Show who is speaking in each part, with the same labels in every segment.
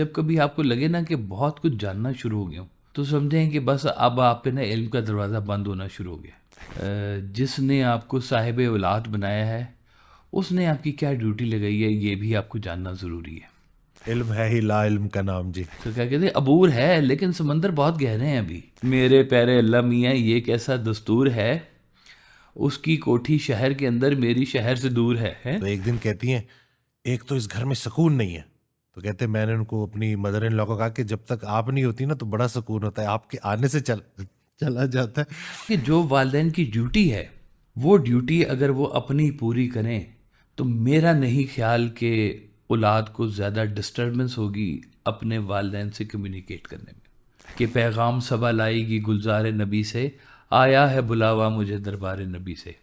Speaker 1: जब कभी आपको लगे ना कि बहुत कुछ जानना शुरू हो गया हूँ, तो समझें कि बस अब आप पे ना इल्म का दरवाज़ा बंद होना शुरू हो गया। जिसने आपको साहिब औलाद बनाया है, उसने आपकी क्या ड्यूटी लगाई है, ये भी आपको जानना ज़रूरी है।
Speaker 2: इल्म है ही ला इल्म का नाम जी।
Speaker 1: तो क्या कहते हैं, अबूर है लेकिन समंदर बहुत गहरे हैं अभी। मेरे प्यारे अल्लाह मियाँ, ये कैसा दस्तूर है, उसकी कोठी शहर के अंदर, मेरी शहर से दूर है?
Speaker 2: तो एक दिन कहती हैं, एक तो इस घर में सुकून नहीं है। तो कहते मैंने उनको अपनी मदर इन लॉ को कहा कि जब तक आप नहीं होती ना तो बड़ा सुकून होता है, आपके आने से चला जाता है।
Speaker 1: कि जो वालिदैन की ड्यूटी है, वो ड्यूटी अगर वो अपनी पूरी करें, तो मेरा नहीं ख्याल कि औलाद को ज़्यादा डिस्टर्बेंस होगी अपने वालिदैन से कम्युनिकेट करने में। कि पैगाम सबा लाएगी गुलजार नबी से, आया है बुलावा मुझे दरबार नबी से।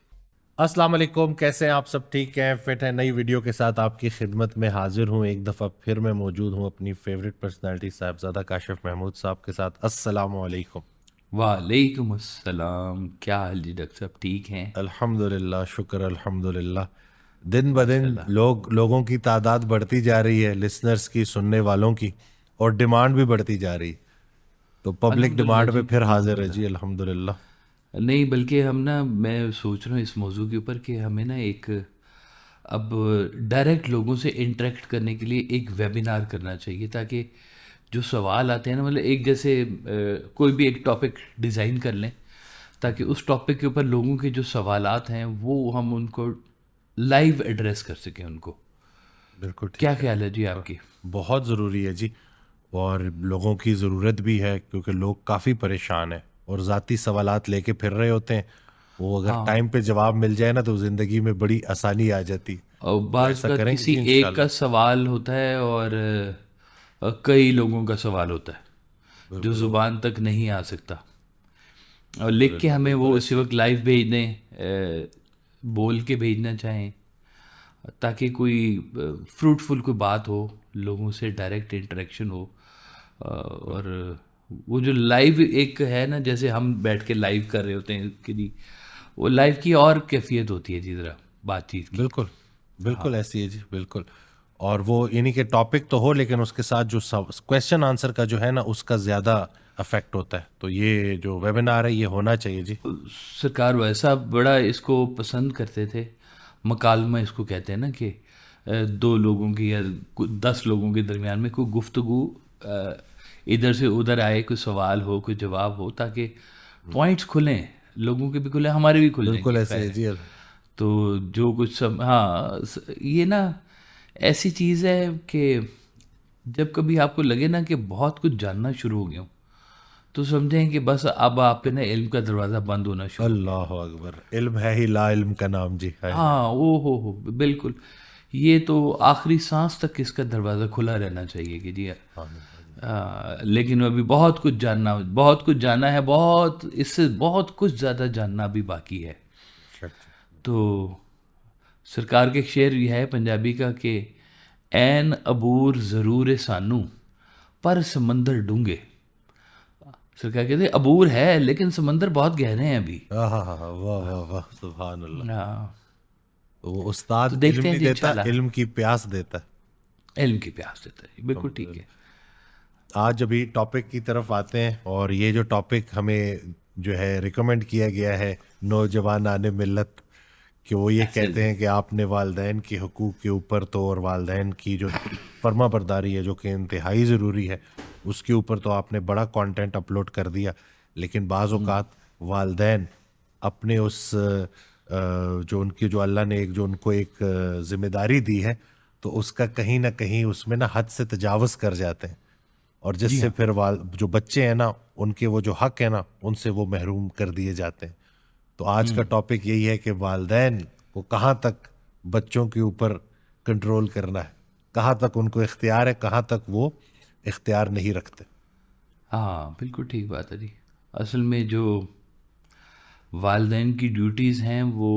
Speaker 2: अस्सलाम वालेकुम, कैसे हैं आप? सब ठीक हैं, फिट हैं? नई वीडियो के साथ आपकी खिदमत में हाजिर हूं। एक दफ़ा फिर मैं मौजूद हूं अपनी फेवरेट पर्सनालिटी साहबजादा काशिफ महमूद साहब के साथ। अस्सलाम वालेकुम।
Speaker 1: वालेकुम अस्सलाम। क्या हाल जी डॉक्टर साहब, ठीक हैं?
Speaker 2: अल्हम्दुलिल्लाह, शुक्र अल्हम्दुलिल्लाह। दिन ब दिन
Speaker 1: माशाल्लाह।
Speaker 2: लोगों की तादाद बढ़ती जा रही है, लिसनर्स की, सुनने वालों की, और डिमांड भी बढ़ती जा रही है। तो पब्लिक
Speaker 1: अल्हम्दुलिल्लाह
Speaker 2: डिमांड पे
Speaker 1: जी,
Speaker 2: फिर हाजिर है
Speaker 1: अल्हम्दुलिल्लाह।
Speaker 2: जी, अल्हम्दुलिल्लाह।
Speaker 1: नहीं, बल्कि हम ना, मैं सोच रहा हूँ इस मौजू के ऊपर कि हमें ना एक, अब डायरेक्ट लोगों से इंटरेक्ट करने के लिए एक वेबिनार करना चाहिए, ताकि जो सवाल आते हैं ना, मतलब एक जैसे कोई भी एक टॉपिक डिज़ाइन कर लें, ताकि उस टॉपिक के ऊपर लोगों के जो सवालात हैं वो हम उनको लाइव एड्रेस कर सकें उनको।
Speaker 2: बिल्कुल
Speaker 1: क्या
Speaker 2: ठीक है।
Speaker 1: ख्याल है जी
Speaker 2: हाँ,
Speaker 1: आपकी?
Speaker 2: बहुत ज़रूरी है जी। और लोगों की ज़रूरत भी है क्योंकि लोग काफ़ी परेशान हैं और ज़ाती सवालात लेके फिर रहे होते हैं। वो अगर
Speaker 1: हाँ।
Speaker 2: टाइम पे जवाब मिल जाए ना तो ज़िंदगी में बड़ी आसानी आ जाती।
Speaker 1: और
Speaker 2: तो
Speaker 1: बाज़
Speaker 2: ऐसा
Speaker 1: अवत
Speaker 2: करेंगे
Speaker 1: किसी
Speaker 2: जी
Speaker 1: एक का
Speaker 2: इंशाल्लाह।
Speaker 1: सवाल होता है और कई लोगों का सवाल होता है जो
Speaker 2: बिल्कुल
Speaker 1: ज़ुबान तक नहीं आ सकता, और लिख के
Speaker 2: अल्हम्दुलिल्लाह,
Speaker 1: हमें वो
Speaker 2: बिल्कुल
Speaker 1: उसी
Speaker 2: ऐसे ही।
Speaker 1: वक्त लाइव भेज दें, बोल के भेजना चाहें, ताकि कोई फ्रूटफुल कोई बात हो, लोगों से डायरेक्ट इंटरेक्शन हो।
Speaker 2: बिल्कुल
Speaker 1: और वो जो लाइव एक है ना, जैसे हम बैठ के लाइव कर रहे होते हैं कि नहीं, वो लाइव की और कैफियत होती है जी, ज़रा बातचीत की।
Speaker 2: बिल्कुल
Speaker 1: हाँ।
Speaker 2: बिल्कुल ऐसी है जी, बिल्कुल। और वो यानी कि टॉपिक तो हो लेकिन उसके साथ जो क्वेश्चन आंसर का जो है ना उसका ज़्यादा अफेक्ट होता है। तो ये जो वेबिनार है ये होना चाहिए जी।
Speaker 1: सरकार वैसा बड़ा इसको पसंद करते थे, मकालमा इसको कहते हैं ना, कि दो लोगों की या 10 लोगों के दरमियान में कोई गुफ्तगू इधर से उधर आए, कोई सवाल हो, कोई जवाब हो, ताकि पॉइंट्स खुलें, लोगों के भी खुले, हमारे भी खुल
Speaker 2: बिल्कुल
Speaker 1: जाएंगे,
Speaker 2: ऐसे
Speaker 1: खैर
Speaker 2: है
Speaker 1: है।
Speaker 2: जी।
Speaker 1: तो जो कुछ हाँ, ये ना ऐसी चीज़ है कि जब कभी आपको लगे ना कि बहुत कुछ जानना शुरू हो गया हूँ, तो समझें कि बस अब आप पे ना इल्म का दरवाज़ा बंद होना शुरू हो गया है।
Speaker 2: अल्लाह अकबर, इल्म है ही ला इल्म का नाम जी। हाय हाय।
Speaker 1: हाँ, ओ हो, बिल्कुल। ये तो आखिरी सांस तक इसका दरवाज़ा खुला रहना चाहिए कि जी,
Speaker 2: आमीन आमीन।
Speaker 1: लेकिन अभी बहुत कुछ जानना है, बहुत, इससे बहुत कुछ ज़्यादा जानना भी बाकी है।
Speaker 2: शक जी।
Speaker 1: तो सरकार के एक शेर ये है पंजाबी का कि ऐन अबूर ज़रूर सानू, पर समंदर डूंगे। सरकार कहते हैं अबूर है लेकिन समंदर बहुत गहरे हैं अभी।
Speaker 2: हाँ हाँ हाँ हाँ, वाह वाह वाह, सुभान अल्लाह।
Speaker 1: हाँ।
Speaker 2: तो वो
Speaker 1: तो
Speaker 2: उस्ताद इल्म
Speaker 1: देखते हैं
Speaker 2: नहीं
Speaker 1: जी
Speaker 2: देता,
Speaker 1: इंशाल्लाह।
Speaker 2: इल्म की प्यास देता है।
Speaker 1: इल्म की प्यास देता है, बिल्कुल ठीक है।
Speaker 2: अल्हम्दुलिल्लाह। आज अभी टॉपिक की तरफ आते हैं, और ये जो टॉपिक हमें जो है रिकमेंड किया गया है नौजवान आने मिल्लत, कि वो ये
Speaker 1: अच्छा
Speaker 2: कहते
Speaker 1: जी।
Speaker 2: हैं कि आपने वालदैन के हुकूक के ऊपर तो, और वालदैन की जो फर्मा बरदारी है जो कि इंतहाई ज़रूरी है, उसके ऊपर तो आपने बड़ा कंटेंट अपलोड कर दिया। लेकिन बाज़ औक़ात वालदैन अपने उस जो उनकी, जो अल्लाह ने एक, जो उनको एक ज़िम्मेदारी दी है, तो उसका कहीं ना कहीं उसमें ना हद से तजावज़ कर जाते हैं, और
Speaker 1: जी
Speaker 2: जिससे
Speaker 1: हाँ।
Speaker 2: फिर वाल जो बच्चे हैं ना उनके वो जो हक है ना उनसे वो महरूम कर दिए जाते हैं। तो आज का टॉपिक यही है कि वालदैन को कहाँ तक बच्चों के ऊपर कंट्रोल करना है, कहाँ तक उनको इख्तियार है, कहाँ तक वो इख्तियार नहीं रखते।
Speaker 1: हाँ, बिल्कुल ठीक बात है जी। असल में जो वालदैन की ड्यूटीज़ हैं वो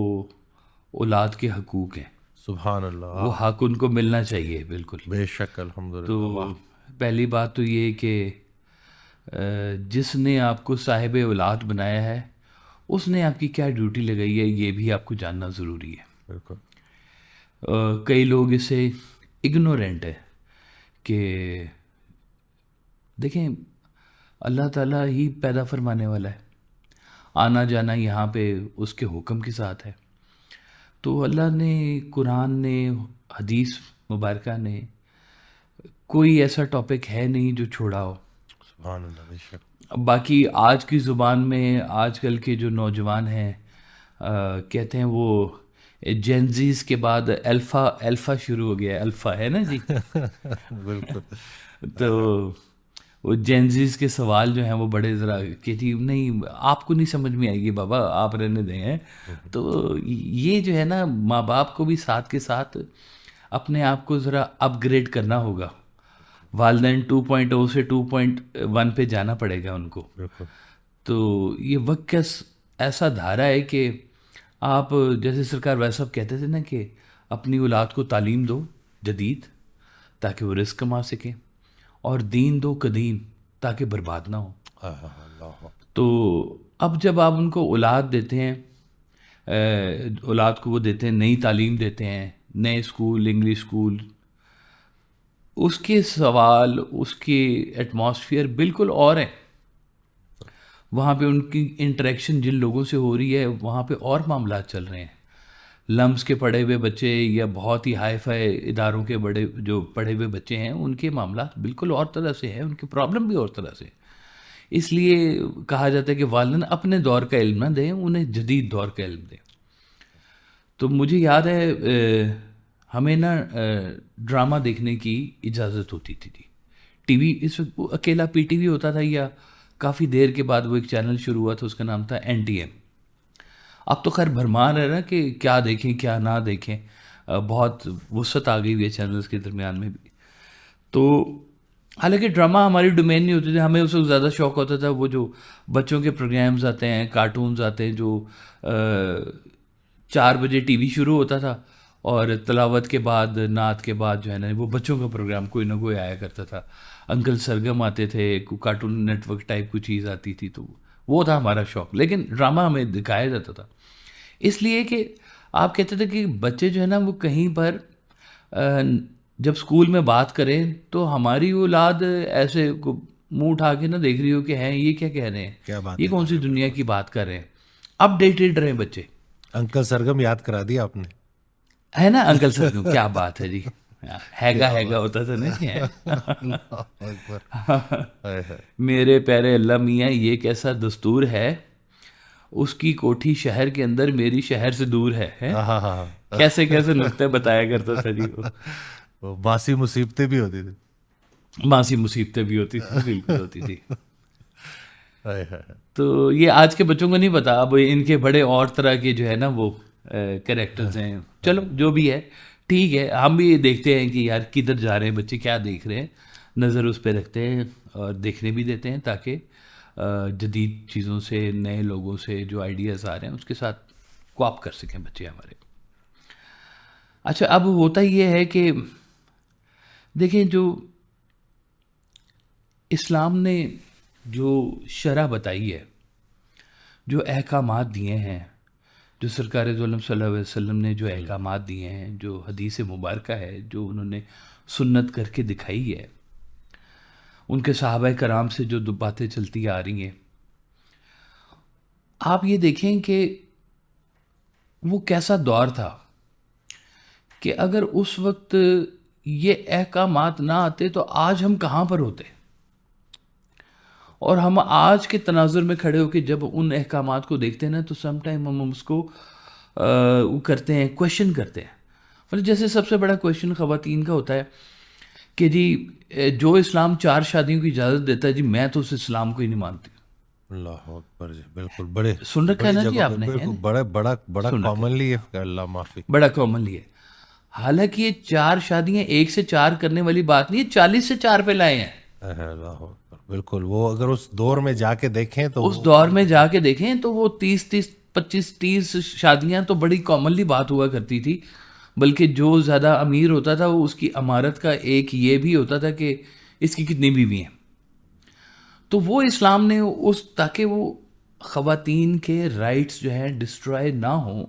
Speaker 1: औलाद के हकूक़ हैं,
Speaker 2: सुभान अल्लाह।
Speaker 1: वो हक उनको मिलना चाहिए, बिल्कुल।
Speaker 2: बेशक,
Speaker 1: तो
Speaker 2: अल्हम्दुलिल्लाह, वाह।
Speaker 1: पहली बात तो ये कि जिसने आपको साहिब औलाद बनाया है, उसने आपकी क्या ड्यूटी लगाई है, ये भी आपको जानना ज़रूरी है।
Speaker 2: बिल्कुल।
Speaker 1: कई लोग इसे इग्नोरेंट है कि देखें, अल्लाह ताला ही पैदा फरमाने वाला है, आना जाना यहाँ पे उसके हुक्म के साथ है। तो अल्लाह ने, कुरान ने, हदीस मुबारक ने, कोई ऐसा टॉपिक है नहीं जो छोड़ा हो।
Speaker 2: सुभान अल्लाह, बेशक।
Speaker 1: अब बाकी आज की ज़ुबान में आजकल के जो नौजवान हैं, कहते हैं वो जेनजीज के बाद अल्फ़ा अल्फ़ा शुरू हो गया है, अल्फ़ा है ना जी।
Speaker 2: बिल्कुल।
Speaker 1: तो वो जेनजीज के सवाल जो हैं वो बड़े ज़रा कि जी नहीं, आपको नहीं समझ में आएगी बाबा, आप रहने दें हैं। तो ये जो है ना, माँ बाप को भी साथ के साथ अपने आप को ज़रा अपग्रेड करना होगा। वालदैन 2.0 से 2.1 पे जाना पड़ेगा उनको।
Speaker 2: बिल्कुल।
Speaker 1: तो ये वक्त का ऐसा धारा है कि आप, जैसे सरकार वैसा साहब कहते थे ना कि अपनी औलाद को तालीम दो जदीद ताकि वो रिस्क कमा सकें, और दीन दो कदीम ताकि बर्बाद ना हो।
Speaker 2: अल्लाह।
Speaker 1: तो अब जब आप उनको औलाद देते हैं, औलाद को वो देते हैं, नई तालीम देते हैं, नए स्कूल, इंग्लिश स्कूल, उसके सवाल, उसके एटमॉस्फेयर बिल्कुल और है। वहाँ पे उनकी इंटरेक्शन जिन लोगों से हो रही है, वहाँ पे और मामला चल रहे हैं। लम्स के पढ़े हुए बच्चे या बहुत ही हाई फाई इदारों के बड़े जो पढ़े हुए बच्चे हैं, उनके मामला बिल्कुल और तरह से हैं, उनकी प्रॉब्लम भी और तरह से। इसलिए कहा जाता है कि वालिदैन अपने दौर का इल्म ना दें, उन्हें जदीद दौर का इल्म दें। तो मुझे याद है हमें ना ड्रामा देखने की इजाज़त होती थी टीवी। इस वक्त वो अकेला पीटीवी होता था, या काफ़ी देर के बाद वो एक चैनल शुरू हुआ था, उसका नाम था एनटीएम। अब तो खैर भरमार है ना कि क्या देखें क्या ना देखें, बहुत वुसअत आ गई हुई है चैनल्स के दरमियान में भी। तो हालांकि ड्रामा हमारी डोमेन नहीं होती थी, हमें उससे ज़्यादा शौक होता था वो जो बच्चों के प्रोग्राम्स आते हैं, कार्टून्स आते हैं, जो 4 बजे टीवी शुरू होता था, और तलावत के बाद, नात के बाद जो है ना, वो बच्चों का प्रोग्राम कोई ना कोई आया करता था। अंकल सरगम आते थे, कार्टून नेटवर्क टाइप कुछ चीज़ आती थी, तो वो था हमारा शौक। लेकिन ड्रामा हमें दिखाया जाता था, इसलिए कि आप कहते थे कि बच्चे जो है ना वो कहीं पर जब स्कूल में बात करें तो हमारी औलाद ऐसे मुंह उठा के ना देख रही हो कि हैं ये क्या कह रहे हैं,
Speaker 2: क्या बात
Speaker 1: ये
Speaker 2: है
Speaker 1: कौन
Speaker 2: कर
Speaker 1: सी
Speaker 2: रहे हैं,
Speaker 1: दुनिया
Speaker 2: बिल्कुल।
Speaker 1: की बात कर रहे हैं। अपडेटेड रहे बच्चे,
Speaker 2: अंकल सरगम याद करा दिया आपने।
Speaker 1: है ना। अंकल सर क्या बात है जी, हैगा
Speaker 2: क्या
Speaker 1: हैगा
Speaker 2: बात
Speaker 1: होता था ना जी।
Speaker 2: अल्लाह अकबर। हाय हाय।
Speaker 1: मेरे प्यारे अल्लाह मियाँ, ये कैसा दस्तूर है, उसकी कोठी शहर के अंदर, मेरी शहर से दूर है?
Speaker 2: हाँ हाँ हाँ।
Speaker 1: कैसे कैसे नुक्ते बताया करता था जी वो।
Speaker 2: वो मासी मुसीबतें भी होती थी।
Speaker 1: मासी मुसीबतें भी होती थी, बिल्कुल होती थी।
Speaker 2: हाय हाय हाय।
Speaker 1: तो ये आज के बच्चों को नहीं पता, अब इनके बड़े और तरह के जो है ना वो कैरेक्टर्स हैं। चलो जो भी है ठीक है, हम भी देखते हैं कि यार किधर जा रहे हैं बच्चे, क्या देख रहे हैं, नज़र उस पर रखते हैं और देखने भी देते हैं, ताकि जदीद चीज़ों से, नए लोगों से जो आइडियाज़ आ रहे हैं उसके साथ कोऑप कर सकें बच्चे हमारे। अच्छा, अब होता ये है कि देखें, जो इस्लाम ने जो शरह बताई है, जो अहकामात दिए हैं, जो सरकार दो आलम सल्लल्लाहु अलैहि वसल्लम ने जो अहकामात दिए हैं, जो हदीस मुबारक है, जो उन्होंने सुन्नत करके दिखाई है, उनके सहाबा कराम से जो बातें चलती आ रही हैं, आप ये देखें कि वो कैसा दौर था कि अगर उस वक्त ये अहकामात ना आते तो आज हम कहाँ पर होते। और हम आज के तनाजुर में खड़े होकर जब उन अहकामात को देखते हैं ना, तो सम टाइम हम उसको वो करते हैं, क्वेश्चन करते हैं। मतलब जैसे सबसे बड़ा क्वेश्चन ख़वातीन का होता है कि जी जो इस्लाम 4 शादियों की इजाज़त देता है जी, मैं तो उस इस्लाम को ही नहीं मानती।
Speaker 2: अल्लाह अकबर जी, बिल्कुल। बड़े
Speaker 1: सुन रखा है
Speaker 2: बड़ी
Speaker 1: ना जी
Speaker 2: जगह पे,
Speaker 1: आपने, है
Speaker 2: बिल्कुल,
Speaker 1: ना?
Speaker 2: बड़ा बड़ा बड़ा
Speaker 1: सुन रखा है,
Speaker 2: कॉमनली है, अल्लाह माफी।
Speaker 1: बड़ा कॉमनली है। हालांकि ये 4 शादियां 1 से 4 करने वाली बात नहीं है, 40 से 4 पे लाए हैं।
Speaker 2: अल्लाह अकबर, बिल्कुल। वो अगर उस दौर में जाके देखें तो
Speaker 1: उस दौर में जाके देखें तो वो 25-30 शादियां तो बड़ी कॉमनली बात हुआ करती थी। बल्कि जो ज़्यादा अमीर होता था वो उसकी अमारत का एक ये भी होता था कि इसकी कितनी बीवी हैं। तो वो इस्लाम ने उस, ताकि वो ख़वातीन के राइट्स जो हैं डिस्ट्रॉय ना हों,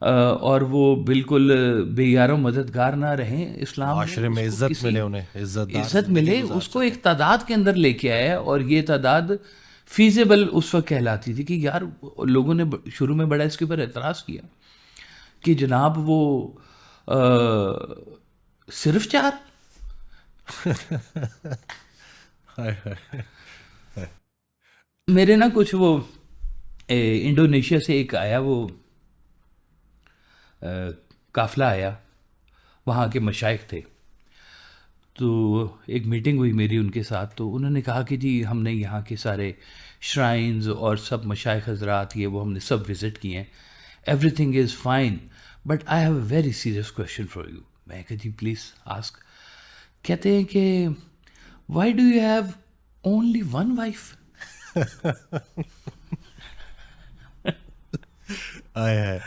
Speaker 1: और वो बिल्कुल बेयारो मददगार ना रहें, इस्लाम ने
Speaker 2: माशरे में
Speaker 1: उसको
Speaker 2: इज्जत
Speaker 1: किसी
Speaker 2: मिले, उन्हें इज्जतदार
Speaker 1: इज्जत
Speaker 2: जिंदगी
Speaker 1: मिले,
Speaker 2: गुजार
Speaker 1: उसको
Speaker 2: सके।
Speaker 1: एक तादाद के अंदर लेके आया है। और ये तादाद फीजेबल उस वक्त कहलाती थी कि यार लोगों ने शुरू में बड़ा इसके ऊपर एतराज़ किया कि जनाब वो सिर्फ 4।
Speaker 2: हाय हाय।
Speaker 1: मेरे ना कुछ वो इंडोनेशिया से एक आया वो काफ़िला आया, वहाँ के मशाइख थे। तो एक मीटिंग हुई मेरी उनके साथ, तो उन्होंने कहा कि जी हमने यहाँ के सारे श्राइन्स और सब मशाइख हजरात ये वो हमने सब विज़िट किए हैं, everything is fine, but I have a very serious question for you. मैं कहा जी प्लीज़ आस्क। कहते हैं कि why do you have only one wife?
Speaker 2: हाय हाय।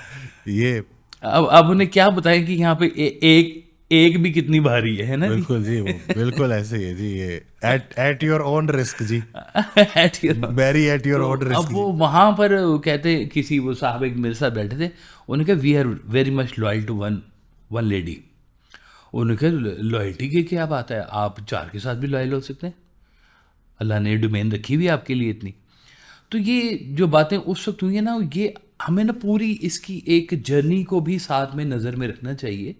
Speaker 2: ये
Speaker 1: अब उन्हें क्या बताएं कि यहाँ पे एक एक भी कितनी भारी है ना जी।
Speaker 2: बिल्कुल जी, वो बिल्कुल ऐसे ही है जी। ये एट योर ओन रिस्क जी,
Speaker 1: At your-
Speaker 2: very at your
Speaker 1: तो
Speaker 2: ओन
Speaker 1: अब
Speaker 2: रिस्क
Speaker 1: वो
Speaker 2: जी।
Speaker 1: वहां पर वो कहते किसी वो साहब एक मेरे साथ बैठे थे, उन्होंने कहा we are very much loyal to one one lady. उन्होंने कहा लॉयल्टी की क्या बात है, आप 4 के साथ भी लॉयल हो सकते हैं, अल्लाह ने डोमेन रखी हुई है आपके लिए इतनी। तो ये जो बातें उस वक्त हुई है ना, ये हमें ना पूरी इसकी एक जर्नी को भी साथ में नज़र में रखना चाहिए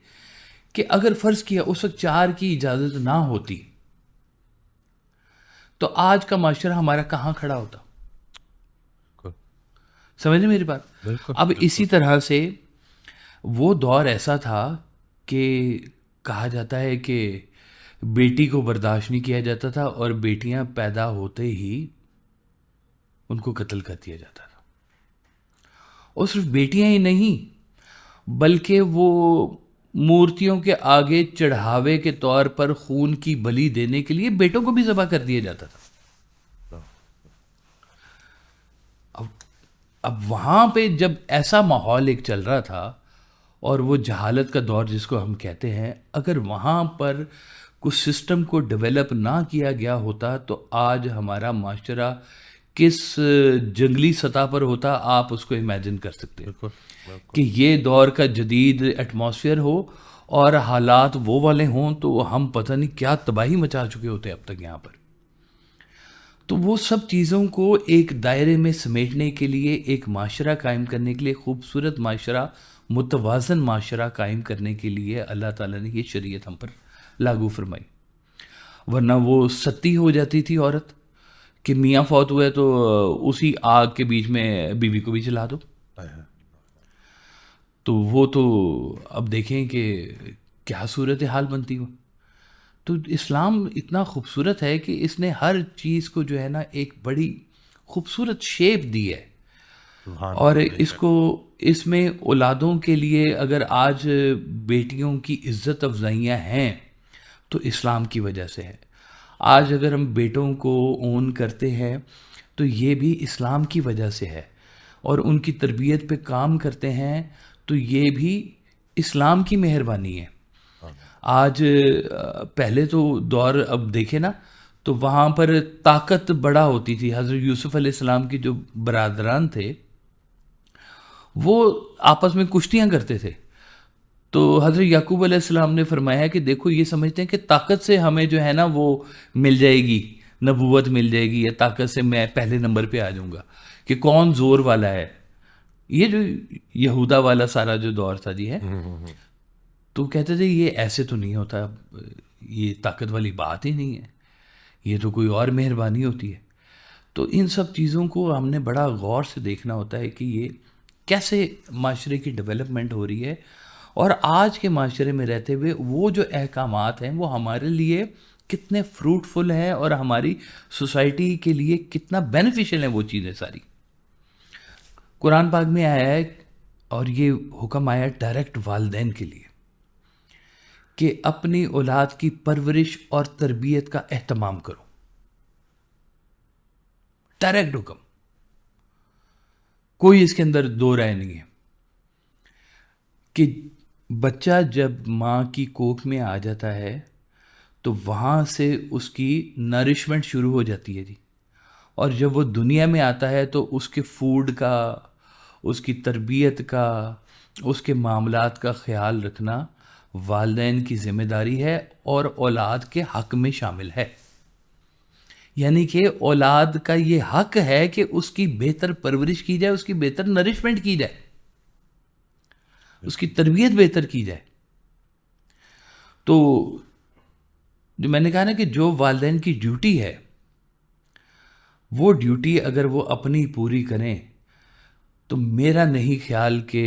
Speaker 1: कि अगर फ़र्ज़ किया उस वक्त 4 की इजाज़त ना होती तो आज का माशरा हमारा कहाँ खड़ा होता। समझ रहे मेरी बात?
Speaker 2: बिल्कुल
Speaker 1: अब इसी तरह से वो दौर ऐसा था कि कहा जाता है कि बेटी को बर्दाश्त नहीं किया जाता था और बेटियां पैदा होते ही उनको कत्ल कर दिया जाता था। और सिर्फ बेटियां ही नहीं, बल्कि वो मूर्तियों के आगे चढ़ावे के तौर पर खून की बलि देने के लिए बेटों को भी ज़बह कर दिया जाता था। अब वहाँ पे जब ऐसा माहौल एक चल रहा था और वो जहालत का दौर जिसको हम कहते हैं, अगर वहाँ पर कुछ सिस्टम को डेवलप ना किया गया होता तो आज हमारा माशरा किस जंगली सतह पर होता, आप उसको इमेजिन कर सकते हैं।
Speaker 2: बिल्कुल
Speaker 1: कि ये दौर का जदीद एटमॉस्फेयर हो और हालात वो वाले हों तो हम पता नहीं क्या तबाही मचा चुके होते अब तक यहाँ पर। तो वो सब चीज़ों को एक दायरे में समेटने के लिए, एक माशरा कायम करने के लिए, खूबसूरत माशरा, मुतवाज़न माशरा कायम करने के लिए अल्लाह ताला ने ये शरीयत हम पर लागू फरमाई। वरना वो सती हो जाती थी औरत कि मियाँ फौत हुए तो उसी आग के बीच में बीवी को भी जला दो।
Speaker 2: हाय हाय।
Speaker 1: तो वो तो अब देखें कि क्या सूरत हाल बनती हो। तो इस्लाम इतना खूबसूरत है कि इसने हर चीज़ को जो है ना एक बड़ी खूबसूरत शेप दी है।
Speaker 2: सुभान
Speaker 1: और
Speaker 2: अल्लाह, बेशक।
Speaker 1: इसको इसमें औलादों के लिए अगर आज बेटियों की इज़्ज़त अफजाइयाँ हैं तो इस्लाम की वजह से है। आज अगर हम बेटों को ओन करते हैं तो ये भी इस्लाम की वजह से है, और उनकी तरबियत पे काम करते हैं तो ये भी इस्लाम की मेहरबानी है। आज पहले तो दौर अब देखे ना तो वहाँ पर ताकत बड़ा होती थी। हज़रत यूसुफ़ अलैहिस्सलाम की जो बरादरान थे वो आपस में कुश्तियाँ करते थे। तो हज़रत याकूब अलैहिस्सलाम ने फरमाया कि देखो ये समझते हैं कि ताकत से हमें जो है ना वो मिल जाएगी, नबूवत मिल जाएगी, या ताकत से मैं पहले नंबर पे आ जाऊँगा कि कौन ज़ोर वाला है। ये जो यहूदा वाला सारा जो दौर था जी है, तो कहते थे ये ऐसे तो नहीं होता, ये ताकत वाली बात ही नहीं है, ये तो कोई और मेहरबानी होती है। तो इन सब चीज़ों को हमने बड़ा गौर से देखना होता है कि ये कैसे माशरे की डेवलपमेंट हो रही है, और आज के माशरे में रहते हुए वो जो अहकामात हैं वो हमारे लिए कितने फ्रूटफुल हैं और हमारी सोसाइटी के लिए कितना बेनिफिशियल है वो चीज़ें सारी। कुरान पाक में आया है, और ये हुक्म आया डायरेक्ट वालिदैन के लिए कि अपनी औलाद की परवरिश और तरबियत का एहतमाम करो। डायरेक्ट हुक्म, कोई इसके अंदर दो राय नहीं है कि बच्चा जब माँ की कोख में आ जाता है तो वहाँ से उसकी नरिशमेंट शुरू हो जाती है जी। और जब वो दुनिया में आता है तो उसके फूड का, उसकी तरबियत का, उसके मामलात का ख्याल रखना वालिदैन की जिम्मेदारी है और औलाद के हक में शामिल है। यानी कि औलाद का ये हक है कि उसकी बेहतर परवरिश की जाए, उसकी बेहतर नरिशमेंट की जाए, उसकी तरबियत बेहतर की जाए। तो जो मैंने कहा ना कि जो वालिदैन की ड्यूटी है, वो ड्यूटी अगर वो अपनी पूरी करें तो मेरा नहीं ख्याल कि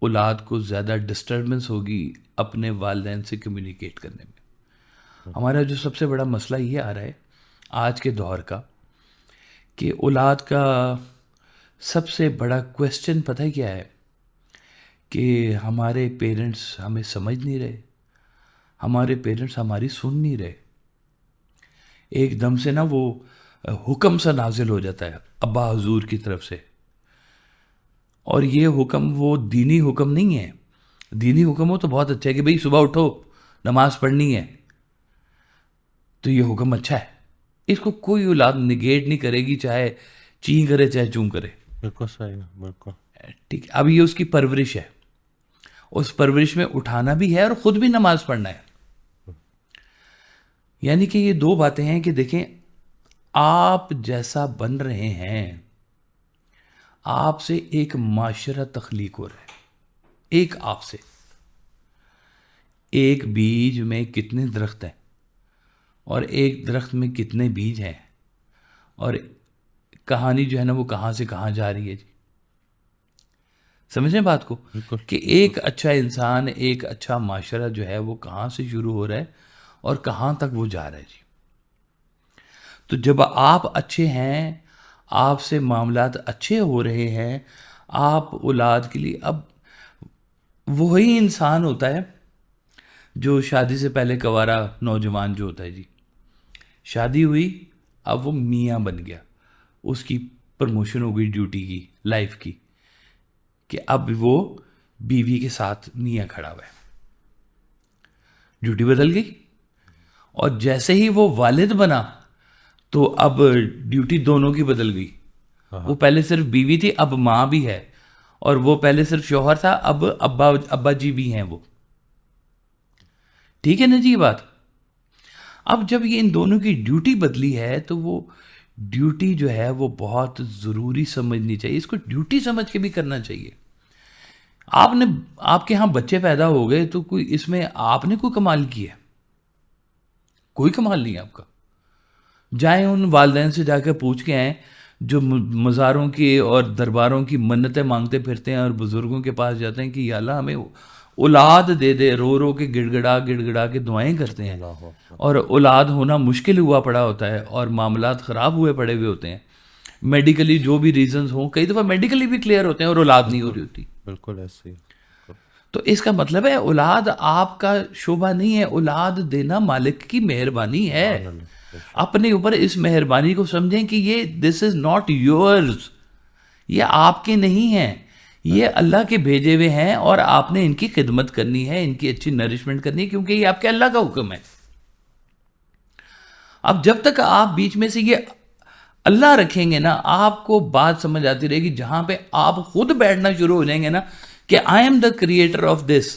Speaker 1: औलाद को ज़्यादा डिस्टर्बेंस होगी अपने वालिदैन से कम्युनिकेट करने में। हमारा जो सबसे बड़ा मसला ये आ रहा है आज के दौर का कि औलाद का सबसे बड़ा क्वेश्चन पता है क्या है कि हमारे पेरेंट्स हमें समझ नहीं रहे, हमारे पेरेंट्स हमारी सुन नहीं रहे। एकदम से ना वो हुक्म सा नाजिल हो जाता है अब्बा हुजूर की तरफ से, और ये हुक्म वो दीनी हुक्म नहीं है। दीनी हुक्म हो तो बहुत अच्छा है कि भाई सुबह उठो नमाज पढ़नी है, तो ये हुक्म अच्छा है, इसको कोई औलाद निगेट नहीं करेगी, चाहे ची करे चाहे चूं करे।
Speaker 2: बिल्कुल सही है, बिल्कुल
Speaker 1: ठीक है। अब ये उसकी परवरिश है, उस परवरिश में उठाना भी है और ख़ुद भी नमाज पढ़ना है। यानी कि ये दो बातें हैं कि देखें, आप जैसा बन रहे हैं आपसे एक माशरा तख्लीक हो रहा है। एक आपसे, एक बीज में कितने दरख्त हैं और एक दरख्त में कितने बीज हैं, और कहानी जो है ना वो कहाँ से कहाँ जा रही है जी। समझ रहे बात को कि एक अच्छा इंसान, एक अच्छा माशरा जो है वो कहाँ से शुरू हो रहा है और कहाँ तक वो जा रहा है जी। तो जब आप अच्छे हैं, आपसे मामलात अच्छे हो रहे हैं, आप औलाद के लिए, अब वही इंसान होता है जो शादी से पहले कवारा नौजवान जो होता है जी, शादी हुई अब वो मियाँ बन गया, उसकी प्रमोशन हो गई ड्यूटी की, लाइफ की, कि अब वो बीवी के साथ मियाँ खड़ा हुआ है, ड्यूटी बदल गई। और जैसे ही वो वालिद बना तो अब ड्यूटी दोनों की बदल गई। वो पहले सिर्फ बीवी थी, अब माँ भी है, और वो पहले सिर्फ शौहर था, अब अब्बा जी भी हैं वो। ठीक है ना जी ये बात। अब जब ये इन दोनों की ड्यूटी बदली है तो वो ड्यूटी जो है वो बहुत ज़रूरी समझनी चाहिए, इसको ड्यूटी समझ के भी करना चाहिए। आपके यहाँ बच्चे पैदा हो गए तो कोई इसमें आपने कोई कमाल किया? कोई कमाल नहीं है आपका। जाएं उन वालिदैन से जाकर पूछ के आएँ जो मज़ारों की और दरबारों की मन्नतें मांगते फिरते हैं और बुज़ुर्गों के पास जाते हैं कि या अल्लाह हमें औलाद दे दे, रो रो के गिड़गिड़ा के दुआएं करते हैं, और औलाद होना मुश्किल हुआ पड़ा होता है और मामलात ख़राब हुए पड़े हुए होते हैं, मेडिकली जो भी रीजंस हों, कई दफ़ा मेडिकली भी क्लियर होते हैं और औलाद नहीं हो रही होती।
Speaker 2: बिल्कुल ऐसे ही।
Speaker 1: तो इसका मतलब है औलाद आपका शोभा नहीं है, औलाद देना मालिक की मेहरबानी है। अपने ऊपर इस मेहरबानी को समझें कि ये दिस इज नॉट योर्स, ये आपके नहीं है, ये अल्लाह के भेजे हुए हैं और आपने इनकी खिदमत करनी है, इनकी अच्छी नरिशमेंट करनी है, क्योंकि ये आपके अल्लाह का हुक्म है। अब जब तक आप बीच में से ये अल्लाह रखेंगे ना, आपको बात समझ आती रहेगी। जहां पे आप खुद बैठना शुरू हो जाएंगे ना कि I am the creator of this,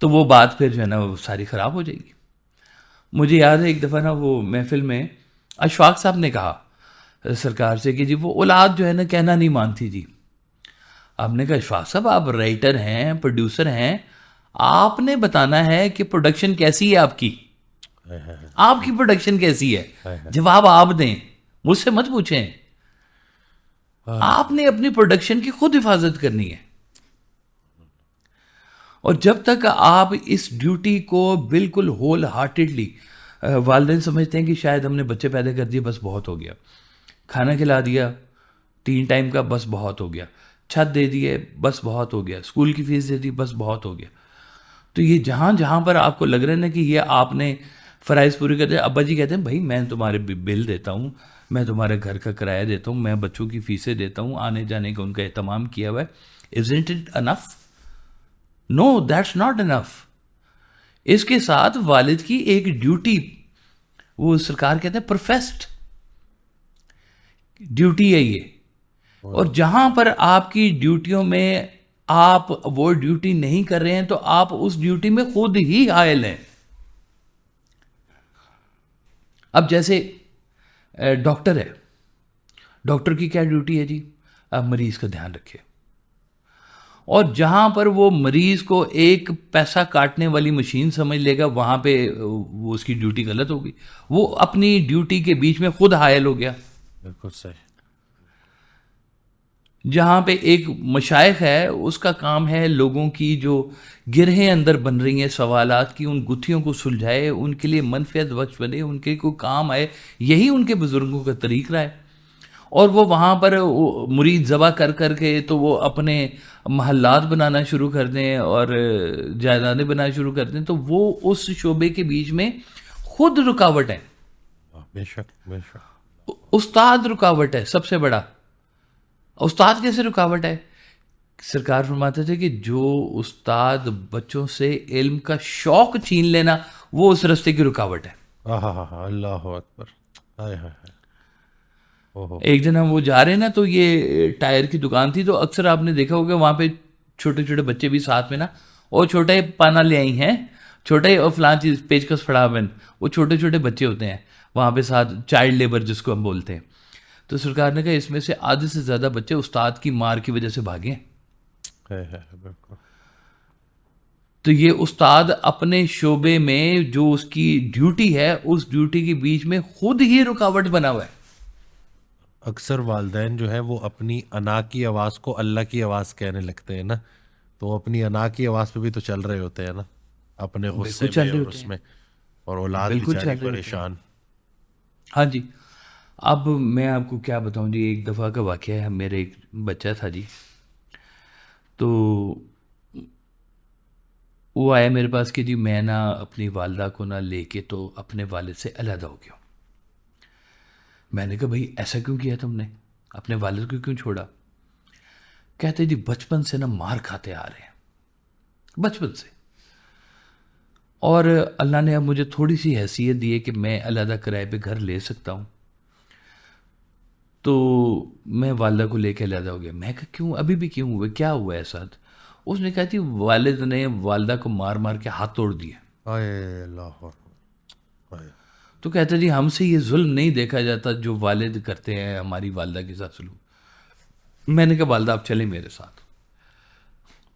Speaker 1: तो वो बात फिर जो है ना वो सारी खराब हो जाएगी। मुझे याद है एक दफ़ा ना वो महफिल में अशफाक साहब ने कहा सरकार से कि जी वो औलाद जो है ना कहना नहीं मानती जी। आपने कहा अशफाक साहब आप राइटर हैं, प्रोड्यूसर हैं, आपने बताना है कि प्रोडक्शन कैसी है आपकी, आपकी प्रोडक्शन कैसी है, जवाब आप दें, मुझसे मत पूछें। आपने अपनी प्रोडक्शन की खुद हिफाजत करनी है। और जब तक आप इस ड्यूटी को बिल्कुल होल हार्टेडली, वालिदैन समझते हैं कि शायद हमने बच्चे पैदा कर दिए बस बहुत हो गया, खाना खिला दिया 3 टाइम का बस बहुत हो गया, छत दे दिए बस बहुत हो गया, स्कूल की फीस दे दी बस बहुत हो गया। तो ये जहाँ जहाँ पर आपको लग रहा है ना कि ये आपने फ़राइज़ पूरे करते हैं, अब्बा जी कहते हैं भाई मैं तुम्हारे बिल देता हूँ, मैं तुम्हारे घर का किराया देता हूँ, मैं बच्चों की फ़ीसें देता हूँ, आने जाने का उनका एहतमाम किया हुआ है, isn't it enough? No, that's not enough. इसके साथ वालिद की एक ड्यूटी, वो सरकार कहते हैं प्रोफेस्ड ड्यूटी है ये। और जहां पर आपकी ड्यूटियों में आप वो ड्यूटी नहीं कर रहे हैं तो आप उस ड्यूटी में खुद ही हायल हैं। अब जैसे डॉक्टर है, डॉक्टर की क्या ड्यूटी है जी? आप मरीज का ध्यान रखिए, और जहां पर वो मरीज को एक पैसा काटने वाली मशीन समझ लेगा, वहां पे वो उसकी ड्यूटी गलत होगी। वो अपनी ड्यूटी के बीच में खुद हायल हो गया।
Speaker 2: बिल्कुल सही।
Speaker 1: जहां पे एक मशाइख है, उसका काम है लोगों की जो गिरहें अंदर बन रही हैं सवालात की, उन गुत्थियों को सुलझाए, उनके लिए मनफियत बख्श बने, उनके को काम आए। यही उनके बुजुर्गों का तरीका है। और वो वहाँ पर मुरीद ज़बा कर कर के तो वो अपने महल्लात बनाना शुरू कर दें और जायदादें बनाना शुरू कर दें, तो वो उस शोबे के बीच में खुद रुकावट है।
Speaker 2: बेशक बेशक।
Speaker 1: उस्ताद रुकावट है सबसे बड़ा। उस्ताद कैसे रुकावट है? सरकार फरमाते थे कि जो उस्ताद बच्चों से इल्म का शौक छीन लेना, वो उस रास्ते की रुकावट है।
Speaker 2: अल्लाह अकबर। हाय हाय हाय। ओहो।
Speaker 1: एक दिन हम वो जा रहे हैं ना, तो ये टायर की दुकान थी, तो अक्सर आपने देखा होगा वहाँ पे छोटे छोटे बच्चे भी साथ में ना, और छोटे पाना ले आई हैं, छोटे और फलां चीज़ पेचकस फड़ावन, वो छोटे छोटे बच्चे होते हैं वहाँ पे साथ, चाइल्ड लेबर जिसको हम बोलते हैं। तो सरकार ने कहा इसमें से आधे से ज़्यादा बच्चे उस्ताद की मार की वजह से भागे हैं।
Speaker 2: बिल्कुल।
Speaker 1: तो ये उस्ताद अपने शोबे में जो उसकी ड्यूटी है, उस ड्यूटी के बीच में खुद ही रुकावट बना हुआ है।
Speaker 2: अक्सर वालिदैन जो है वो अपनी अना की आवाज़ को अल्लाह की आवाज़ कहने लगते हैं ना, तो वो अपनी अना की आवाज़ पे भी तो चल रहे होते हैं ना, अपने गुस्से
Speaker 1: बिल्कुल चल
Speaker 2: में
Speaker 1: रहे
Speaker 2: और
Speaker 1: होते हैं,
Speaker 2: उसमें, और औलाद
Speaker 1: बिल्कुल चल
Speaker 2: बेचारी
Speaker 1: रहे होते हैं।
Speaker 2: परेशान।
Speaker 1: हाँ जी। अब मैं आपको क्या बताऊं जी, एक दफ़ा का वाक़या है। मेरे एक बच्चा था जी, तो वो आया मेरे पास कि जी मैं ना अपनी वालदा को ना लेके तो अपने वालिद से अलहदा हो गया। मैंने कहा भाई ऐसा क्यों किया तुमने, अपने वालिद को क्यों छोड़ा? कहते जी बचपन से ना मार खाते आ रहे हैं, बचपन से, और अल्लाह ने अब मुझे थोड़ी सी हैसियत दी है कि मैं अलहदा किराए पे घर ले सकता हूँ, तो मैं वालदा को लेके अलहदा हो गया। मैं कहा क्यों, अभी भी क्यों हुआ, क्या हुआ है साथ? उसने कहा थी वालिद ने वालदा को मार मार के हाथ तोड़ दिए।
Speaker 2: हाय अल्लाह अकबर। हाय।
Speaker 1: तो कहते जी हमसे ये जुल्म नहीं देखा जाता जो वालिद करते हैं हमारी वालदा के साथ सलूक। मैंने कहा वालदा आप चले मेरे साथ,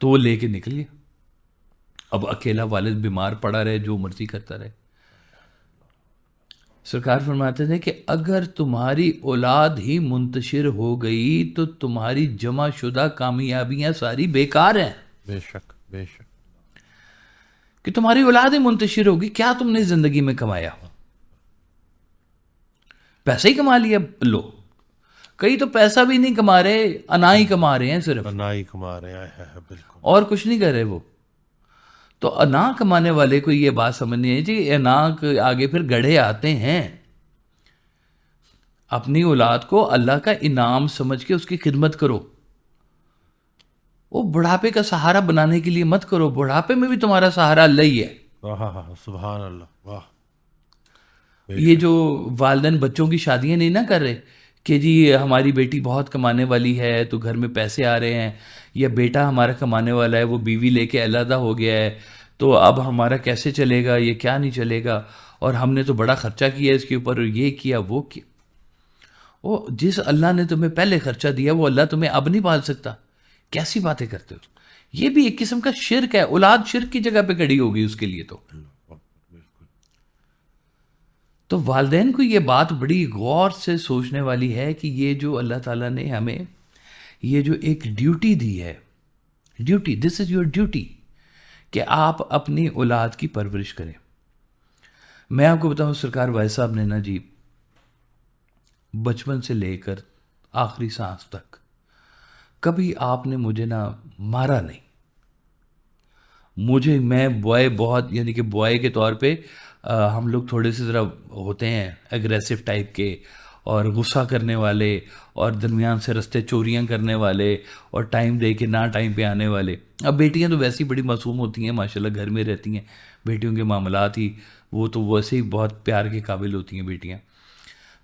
Speaker 1: तो वो लेके निकल गया। अब अकेला वालिद बीमार पड़ा रहे, जो मर्जी करता रहे। सरकार फरमाते थे कि अगर तुम्हारी औलाद ही मुंतशिर हो गई तो तुम्हारी जमा शुदा कामयाबियां सारी बेकार हैं।
Speaker 2: बेशक बेशक।
Speaker 1: कि तुम्हारी औलाद ही मुंतशिर होगी, क्या तुमने जिंदगी में कमाया? पैसा ही कमा लिया लो। कई तो पैसा भी नहीं कमा रहे, अना ही कमा रहे हैं सिर्फ,
Speaker 2: ना ही कमा रहे हैं। बिल्कुल।
Speaker 1: और कुछ नहीं कर रहे वो। तो अना कमाने वाले को ये बात समझनी है जी, अना के आगे फिर गढ़े आते हैं। अपनी औलाद को अल्लाह का इनाम समझ के उसकी खिदमत करो। वो बुढ़ापे का सहारा बनाने के लिए मत करो, बुढ़ापे में भी तुम्हारा सहारा अल्लाह ही है।
Speaker 2: सुभान अल्लाह। वाह।
Speaker 1: ये जो वालिदैन बच्चों की शादियां नहीं ना कर रहे कि जी हमारी बेटी बहुत कमाने वाली है तो घर में पैसे आ रहे हैं, या बेटा हमारा कमाने वाला है वो बीवी लेके अलहदा हो गया है तो अब हमारा कैसे चलेगा, ये क्या नहीं चलेगा, और हमने तो बड़ा खर्चा किया इसके ऊपर, ये किया वो किया। वो जिस अल्लाह ने तुम्हें पहले खर्चा दिया वो अल्लाह तुम्हें अब नहीं पाल सकता? कैसी बातें करते हो? ये भी एक किस्म का शिर्क है। औलाद शिर्क की जगह पे खड़ी होगी उसके लिए। तो वालिदैन को ये बात बड़ी गौर से सोचने वाली है कि ये जो अल्लाह ताला ने हमें ये जो एक ड्यूटी दी है, duty, this is your duty, कि आप अपनी औलाद की परवरिश करें। मैं आपको बताऊं, सरकार वाहिद साहब ने ना जी बचपन से लेकर आखिरी सांस तक कभी आपने मुझे ना मारा नहीं। मुझे, मैं बॉय बहुत, यानी कि बॉय के तौर पे हम लोग थोड़े से ज़रा होते हैं एग्रेसिव टाइप के, और गुस्सा करने वाले, और दरमियान से रास्ते चोरियां करने वाले, और टाइम दे के ना टाइम पे आने वाले। अब बेटियां तो वैसे ही बड़ी मासूम होती हैं माशाल्लाह, घर में रहती हैं, बेटियों के मामलात ही वो तो वैसे ही बहुत प्यार के काबिल होती हैं बेटियां।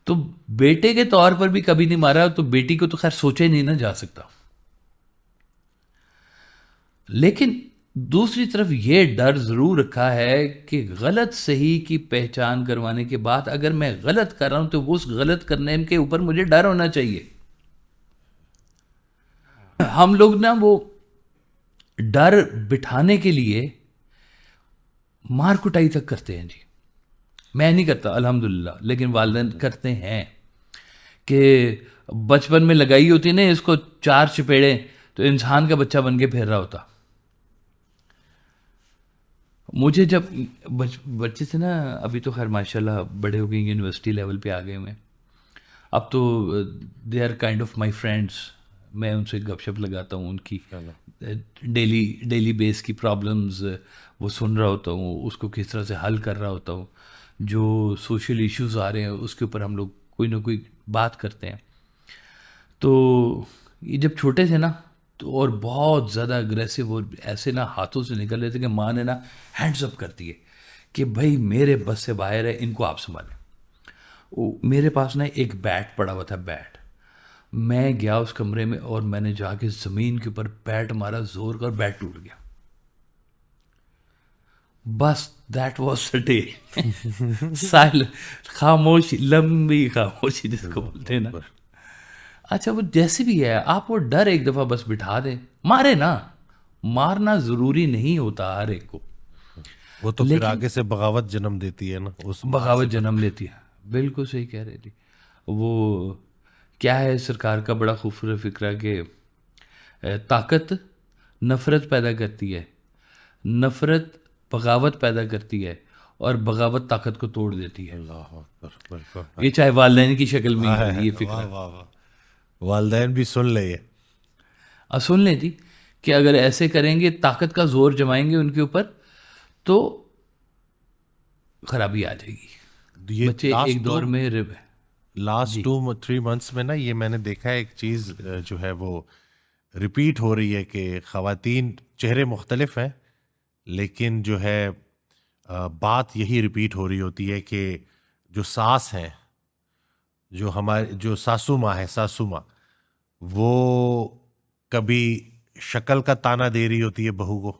Speaker 1: तो बेटे के तौर पर भी कभी नहीं मारा, तो बेटी को तो खैर सोचा ही नहीं ना जा सकता। लेकिन दूसरी तरफ ये डर ज़रूर रखा है कि गलत सही की पहचान करवाने के बाद अगर मैं गलत कर रहा हूं तो वो उस गलत करने के ऊपर मुझे डर होना चाहिए। हम लोग ना वो डर बिठाने के लिए मार कुटाई तक करते हैं जी। मैं नहीं करता अल्हम्दुलिल्लाह, लेकिन वालिदैन करते हैं कि बचपन में लगाई होती ना इसको चार चपेड़े तो इंसान का बच्चा बन के फिर रहा होता। मुझे जब बच्चे थे ना, अभी तो खैर माशाल्लाह बड़े हो गए, यूनिवर्सिटी लेवल पे आ गए हुए हैं, अब तो they are kind of my friends. मैं उनसे गपशप लगाता हूँ, उनकी डेली डेली बेस की प्रॉब्लम्स वो सुन रहा होता हूँ, उसको किस तरह से हल कर रहा होता हूँ, जो सोशल इश्यूज आ रहे हैं उसके ऊपर हम लोग कोई ना कोई बात करते हैं। तो ये जब छोटे थे ना तो और बहुत ज़्यादा अग्रेसिव और ऐसे ना हाथों से निकल रहे थे कि माँ ने ना हैंड्स अप कर दिए कि भाई मेरे बस से बाहर है, इनको आप संभालें। मेरे पास ना एक बैट पड़ा हुआ था, बैट। मैं गया उस कमरे में और मैंने जाके ज़मीन के ऊपर बैट मारा जोर का और बैट टूट गया। बस दैट वाज द डे। साइल खामोशी, लंबी खामोशी जिसको बोलते हैं ना। अच्छा वो जैसे भी है, आप वो डर एक दफ़ा बस बिठा दें, मारे ना, मारना ज़रूरी नहीं होता हर एक को,
Speaker 2: वो तो फिर
Speaker 1: लेकिन
Speaker 2: आगे से बगावत जन्म देती है ना, उस मार
Speaker 1: बगावत
Speaker 2: से
Speaker 1: जन्म लेती है। बिल्कुल सही कह रहे थी। वो क्या है, सरकार का बड़ा खूबसूरत फिक्रा कि ताकत नफ़रत पैदा करती है, नफ़रत बगावत पैदा करती है और बगावत ताकत को तोड़ देती है।
Speaker 2: अल्लाह अकबर, बिल्कुल।
Speaker 1: ये चाहे वालिदैन की शक्ल में ही हो ये
Speaker 2: वाह
Speaker 1: फिक्रा।
Speaker 2: वाह वाह, वालदैन भी सुन ले ये।
Speaker 1: सुन लें जी कि अगर ऐसे करेंगे, ताकत का जोर जमाएंगे उनके ऊपर, तो खराबी आ जाएगी।
Speaker 2: ये
Speaker 1: बच्चे एक दौर में
Speaker 2: लास्ट
Speaker 1: जी
Speaker 2: 2-3 मंथ्स में ना ये मैंने देखा है, एक चीज़ जो है वो रिपीट हो रही है कि ख़वातीन, चेहरे मुख्तलिफ हैं लेकिन जो है बात यही रिपीट हो रही होती है कि जो सास हैं, जो हमारे जो सासू माँ है, सासू माँ, वो कभी शक्ल का ताना दे रही होती है बहू को,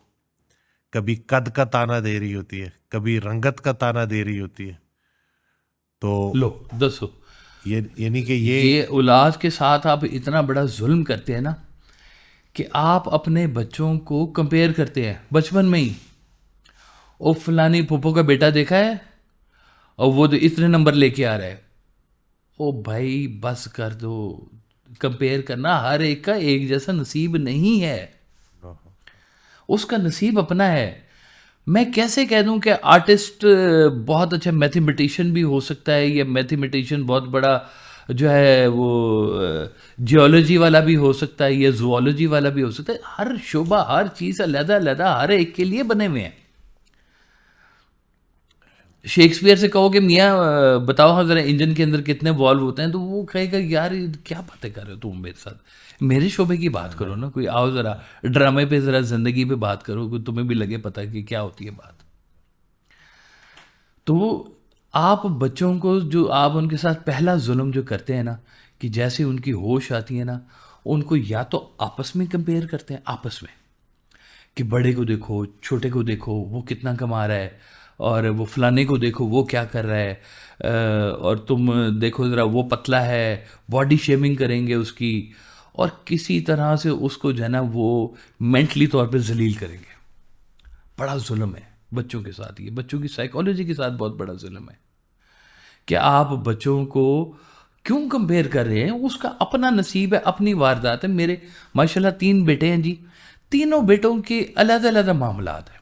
Speaker 2: कभी कद का ताना दे रही होती है, कभी रंगत का ताना दे रही होती है। तो
Speaker 1: लो दसो,
Speaker 2: ये यानी कि ये
Speaker 1: ये औलाद के साथ आप इतना बड़ा जुल्म करते हैं ना कि आप अपने बच्चों को कंपेयर करते हैं बचपन में ही। ओ फलानी फूफो का बेटा देखा है और वो तो इतने नंबर लेके आ रहा है। ओ भाई बस कर दो, कंपेयर करना, हर एक का एक जैसा नसीब नहीं है, उसका नसीब अपना है। मैं कैसे कह दूं कि आर्टिस्ट बहुत अच्छा मैथमेटिशियन भी हो सकता है, या मैथमेटिशियन बहुत बड़ा जो है वो जियोलॉजी वाला भी हो सकता है, या जूलॉजी वाला भी हो सकता है। हर शोबा, हर चीज़ अलग अलग हर एक के लिए बने हुए हैं। शेक्सपियर से कहो कि मियाँ बताओ हाँ ज़रा इंजन के अंदर कितने वॉल्व होते हैं, तो वो कहेगा यार ये क्या बातें कर रहे हो तुम मेरे साथ, मेरे शोबे की बात करो ना, कोई आओ ज़रा ड्रामे पे, ज़रा ज़िंदगी पे बात करो, कोई तुम्हें भी लगे पता कि क्या होती है बात। तो आप बच्चों को, जो आप उनके साथ पहला जुल्म जो करते हैं ना, कि जैसे उनकी होश आती है ना, उनको या तो आपस में कंपेयर करते हैं, आपस में कि बड़े को देखो, छोटे को देखो, वो कितना कमा रहा है, और वो फलाने को देखो वो क्या कर रहा है, और तुम देखो ज़रा वो पतला है, बॉडी शेमिंग करेंगे उसकी, और किसी तरह से उसको जो है ना वो मेंटली तौर पे जलील करेंगे। बड़ा जुल्म है बच्चों के साथ, ये बच्चों की साइकोलॉजी के साथ बहुत बड़ा जुल्म है कि आप बच्चों को क्यों कंपेयर कर रहे हैं। उसका अपना नसीब है, अपनी वारदात है। मेरे माशाल्लाह 3 बेटे हैं जी, तीनों बेटों के अलग अलग मामलात हैं।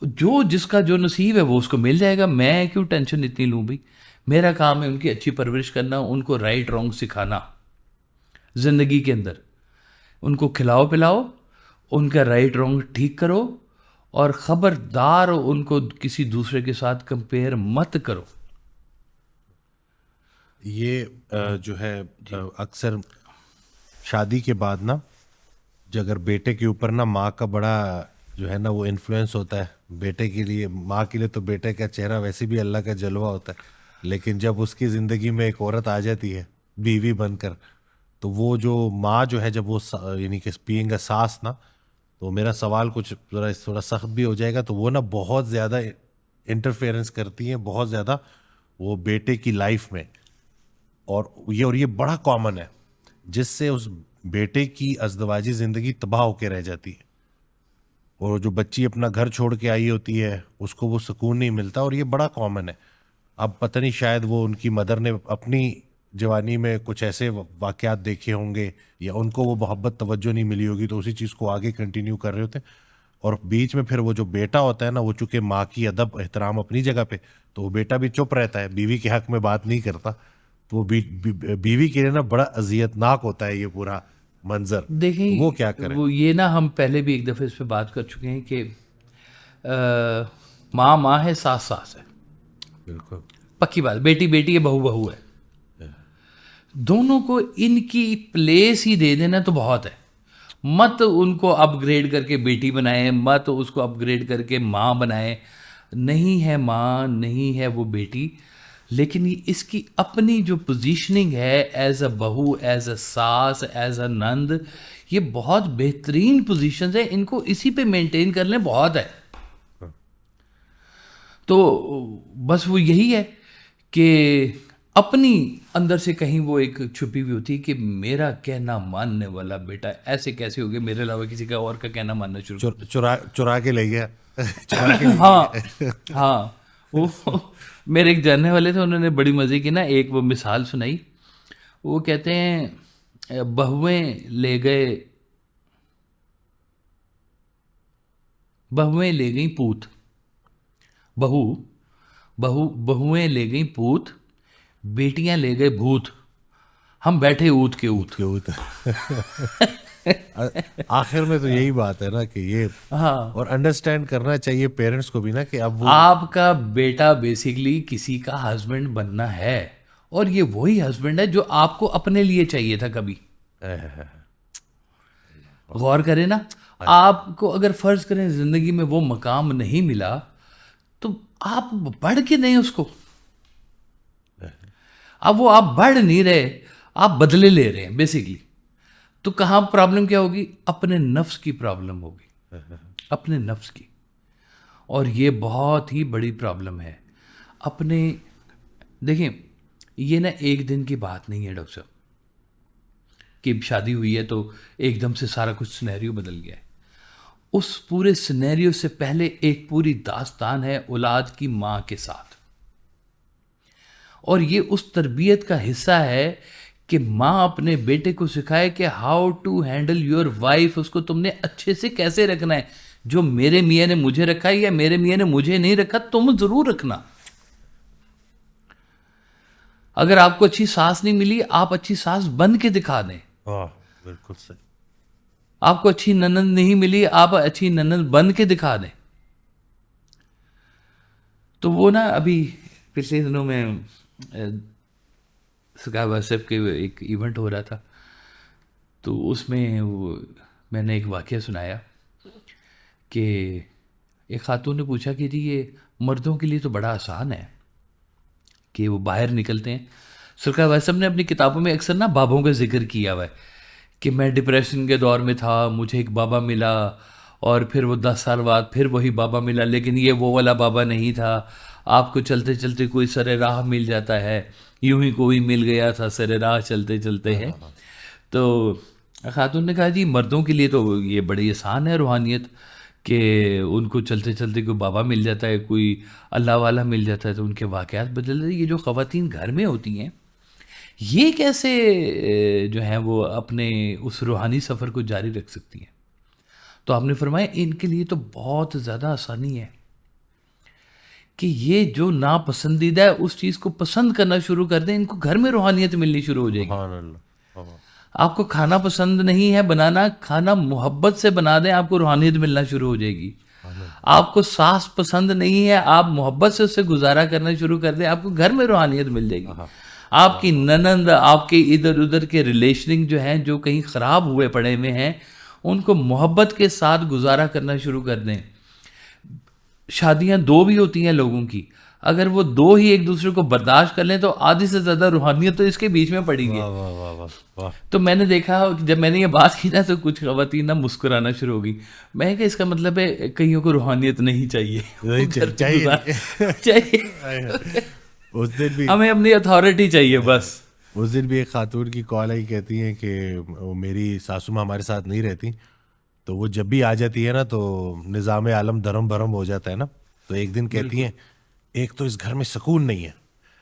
Speaker 1: जो जिसका जो नसीब है वो उसको मिल जाएगा, मैं क्यों टेंशन इतनी लूँ भाई। मेरा काम है उनकी अच्छी परवरिश करना, उनको राइट रॉन्ग सिखाना ज़िंदगी के अंदर, उनको खिलाओ पिलाओ, उनका राइट रॉन्ग ठीक करो, और ख़बरदार उनको किसी दूसरे के साथ कंपेयर मत करो।
Speaker 2: ये जो है अक्सर शादी के बाद ना, जो अगर बेटे के ऊपर ना माँ का बड़ा जो है ना वो इन्फ्लुएंस होता है, बेटे के लिए, माँ के लिए तो बेटे का चेहरा वैसे भी अल्लाह का जलवा होता है, लेकिन जब उसकी ज़िंदगी में एक औरत आ जाती है बीवी बनकर, तो वो जो माँ जो है, जब वो यानी कि बीइंग अ सास ना, तो मेरा सवाल कुछ थोड़ा सख्त भी हो जाएगा, तो वो ना बहुत ज़्यादा इंटरफेरेंस करती हैं, बहुत ज़्यादा वो बेटे की लाइफ में, और ये बड़ा कॉमन है, जिससे उस बेटे की अज़दवाजी ज़िंदगी तबाह होके रह जाती है, और जो बच्ची अपना घर छोड़ के आई होती है उसको वो सुकून नहीं मिलता, और ये बड़ा कॉमन है। अब पता नहीं, शायद वो उनकी मदर ने अपनी जवानी में कुछ ऐसे वाक़यात देखे होंगे, या उनको वो मोहब्बत तवज्जो नहीं मिली होगी, तो उसी चीज़ को आगे कंटिन्यू कर रहे होते हैं। और बीच में फिर वो जो बेटा होता है ना, वो चूंकि माँ की अदब एहतराम अपनी जगह पे, तो वो बेटा भी चुप रहता है, बीवी के हक में बात नहीं करता, तो वो बीवी के लिए ना बड़ा अजियतनाक होता है ये पूरा मंजर। तो वो क्या
Speaker 1: देखें,
Speaker 2: करे?
Speaker 1: वो ये ना हम पहले भी एक दफ़े इस पे बात कर चुके हैं कि माँ माँ है, सास सास है,
Speaker 2: बिल्कुल
Speaker 1: पक्की बात। बेटी बेटी है, बहू बहू है। दोनों को इनकी प्लेस ही दे देना तो बहुत है। मत उनको अपग्रेड करके बेटी बनाए, मत उसको अपग्रेड करके माँ बनाए। नहीं है माँ, नहीं है वो बेटी, लेकिन ये इसकी अपनी जो पोजीशनिंग है एज अ बहू, एज अ सास, एज अ नंद, ये बहुत बेहतरीन पोजीशंस है। इनको इसी पे मेंटेन कर लें, बहुत है। तो बस वो यही है कि अपनी अंदर से कहीं वो एक छुपी हुई होती है कि मेरा कहना मानने वाला बेटा ऐसे कैसे हो गया, मेरे अलावा किसी का और का कहना मानना शुरू
Speaker 2: चुरा चुरा के ले गया। चुरा के ले
Speaker 1: हाँ
Speaker 2: गया।
Speaker 1: हाँ। वो मेरे एक जानने वाले थे, उन्होंने बड़ी मज़े की ना एक वो मिसाल सुनाई। वो कहते हैं बहुएं ले गई पूत, बहुएं ले गई पूत, बेटियां ले गए भूत, हम बैठे ऊत के ऊत।
Speaker 2: क्यों आखिर में तो यही बात है ना कि ये,
Speaker 1: हाँ,
Speaker 2: और अंडरस्टैंड करना चाहिए पेरेंट्स को भी ना कि अब वो
Speaker 1: आपका बेटा बेसिकली किसी का हस्बैंड बनना है, और ये वही हस्बैंड है जो आपको अपने लिए चाहिए था कभी। गौर करें ना, आपको अगर फर्ज करें जिंदगी में वो मकाम नहीं मिला, तो आप बढ़ के नहीं उसको। अब वो आप बढ़ नहीं रहे, आप बदले ले रहे हैं बेसिकली। तो कहाँ प्रॉब्लम क्या होगी? अपने नफ्स की प्रॉब्लम होगी, अपने नफ्स की। और ये बहुत ही बड़ी प्रॉब्लम है अपने। देखें, ये ना एक दिन की बात नहीं है डॉक्टर साहब कि शादी हुई है तो एकदम से सारा कुछ सिनेरियो बदल गया है। उस पूरे सिनेरियो से पहले एक पूरी दास्तान है औलाद की माँ के साथ, और ये उस तरबियत का हिस्सा है कि माँ अपने बेटे को सिखाए कि how to handle your wife. उसको तुमने अच्छे से कैसे रखना है। जो मेरे मियाँ ने मुझे रखा है या मेरे मियाँ ने मुझे नहीं रखा, तुम जरूर रखना। अगर आपको अच्छी सास नहीं मिली, आप अच्छी सास बन के दिखा दें।
Speaker 2: बिल्कुल सही।
Speaker 1: आपको अच्छी ननद नहीं मिली, आप अच्छी ननद बन के दिखा दें। तो वो ना अभी पिछले दिनों में स्काई वाट्सएप के एक इवेंट हो रहा था, तो उसमें वो मैंने एक वाक़या सुनाया कि एक खातून ने पूछा कि जी ये मर्दों के लिए तो बड़ा आसान है कि वो बाहर निकलते हैं। स्काई वाट्सएप ने अपनी किताबों में अक्सर ना बाबों का जिक्र किया हुआ है कि मैं डिप्रेशन के दौर में था, मुझे एक बाबा मिला, और फिर वो 10 साल बाद फिर वही बाबा मिला, लेकिन ये वो वाला बाबा नहीं था। आपको चलते चलते कोई सरे राह मिल जाता है, यूं ही कोई मिल गया था सरे राह चलते चलते है। तो खातून ने कहा जी मर्दों के लिए तो ये बड़ी आसान है रूहानियत, कि उनको चलते चलते कोई बाबा मिल जाता है, कोई अल्लाह वाला मिल जाता है, तो उनके वाक़यात बदल जाते हैं। ये जो ख़वातीन घर में होती हैं, ये कैसे जो है वो अपने उस रूहानी सफ़र को जारी रख सकती हैं? तो आपने फरमाया इनके लिए तो बहुत ज़्यादा आसानी है कि ये जो नापसंदीदा है उस चीज़ को पसंद करना शुरू कर दें, इनको घर में रूहानियत मिलनी शुरू हो जाएगी। आपको खाना पसंद नहीं है बनाना, खाना मोहब्बत से बना दें, आपको रूहानियत मिलना शुरू हो जाएगी। आपको सास पसंद नहीं है, आप मोहब्बत से उससे गुजारा करना शुरू कर दें, आपको घर में रूहानियत मिल जाएगी। आपकी ननंद, आपके इधर उधर के रिलेशनिंग जो हैं, जो कहीं ख़राब हुए पड़े हुए हैं, उनको मोहब्बत के साथ गुजारा करना शुरू कर दें। शादियां 2 भी होती हैं लोगों की, अगर वो दो ही एक दूसरे को बर्दाश्त कर लें तो आधी से ज़्यादा रूहानियत तो इसके बीच में पड़ी है।
Speaker 2: वाह वाह वाह वाह वाह।
Speaker 1: तो मैंने देखा जब मैंने ये बात की ना तो कुछ ख़वातीन ना मुस्कुराना शुरू हो गई। मैं कहा इसका मतलब है कईयों को रूहानियत नहीं चाहिए,
Speaker 2: नहीं
Speaker 1: वो घर पे
Speaker 2: चाहिए
Speaker 1: चाहिए
Speaker 2: उस दिन भी
Speaker 1: हमें अपनी अथॉरिटी चाहिए बस।
Speaker 2: उस दिन भी एक खातून की कॉल आई, कहती हैं कि वो मेरी सासू माँ हमारे साथ नहीं रहती, तो वो जब भी आ जाती है ना तो निज़ाम आलम धर्म भरम हो जाता है ना। तो एक दिन कहती हैं एक तो इस घर में सुकून नहीं है।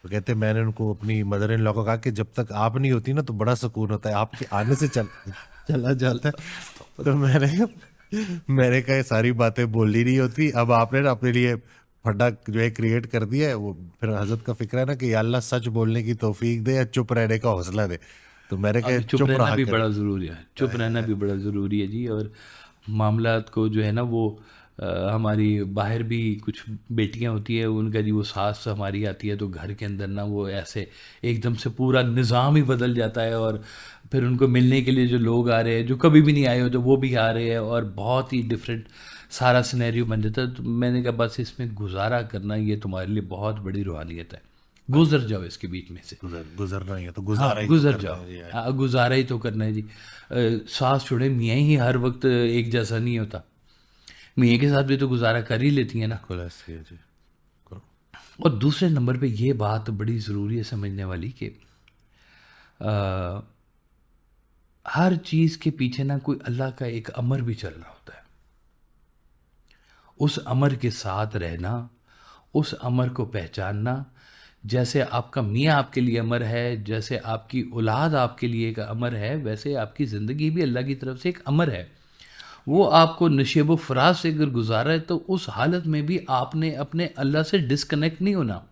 Speaker 2: तो कहते मैंने उनको अपनी मदर इन लॉ को कहा कि जब तक आप नहीं होती ना तो बड़ा सुकून होता है, आपके आने से चला जाता है। तो मैंने कहा सारी बातें बोलनी नहीं होती, अब आपने ना अपने लिए फड्डा जो है क्रिएट कर दिया है। वो फिर हजरत का फिक्र है ना कि या अल्लाह सच बोलने की तौफीक दे या चुप रहने का हौसला दे। तो मैंने कहा
Speaker 1: अब चुप
Speaker 2: चुप
Speaker 1: रहना
Speaker 2: रहा
Speaker 1: भी
Speaker 2: कर।
Speaker 1: बड़ा ज़रूरी है, चुप रहना भी बड़ा ज़रूरी है जी। और मामलात को जो है ना वो हमारी बाहर भी कुछ बेटियां होती है, उनका जी वो सास हमारी आती है तो घर के अंदर ना वो ऐसे एकदम से पूरा निज़ाम ही बदल जाता है। और फिर उनको मिलने के लिए जो लोग आ रहे हैं, जो कभी भी नहीं आए हो तो वो भी आ रहे हैं, और बहुत ही डिफरेंट सारा सिनेरियो बन जाता है। तो मैंने कहा बस इसमें गुजारा करना ये तुम्हारे लिए बहुत बड़ी रूहानियत है, गुजर जाओ इसके बीच में से।
Speaker 2: गुजरना ही है तो
Speaker 1: हाँ
Speaker 2: गुजारा ही तो
Speaker 1: गुजर
Speaker 2: करना
Speaker 1: जाओ,
Speaker 2: है यार।
Speaker 1: हाँ गुजारा ही तो करना है जी। सास छोड़े मियाँ ही हर वक्त एक जैसा नहीं होता, मियाँ के साथ भी तो गुजारा कर ही लेती है ना।
Speaker 2: बिल्कुल ऐसे ही है जी।
Speaker 1: और दूसरे नंबर पे ये बात बड़ी ज़रूरी है समझने वाली कि अ, हर चीज़ के पीछे ना कोई अल्लाह का एक अमर भी चल रहा होता है। उस अमर के साथ रहना, उस अमर को पहचानना, जैसे आपका मियाँ आपके लिए अमर है, जैसे आपकी औलाद आपके लिए एक अमर है, वैसे आपकी ज़िंदगी भी अल्लाह की तरफ से एक अमर है। वो आपको नशेब व फराज से अगर गुजारा है तो उस हालत में भी आपने अपने अल्लाह से डिस्कनेक्ट नहीं होना।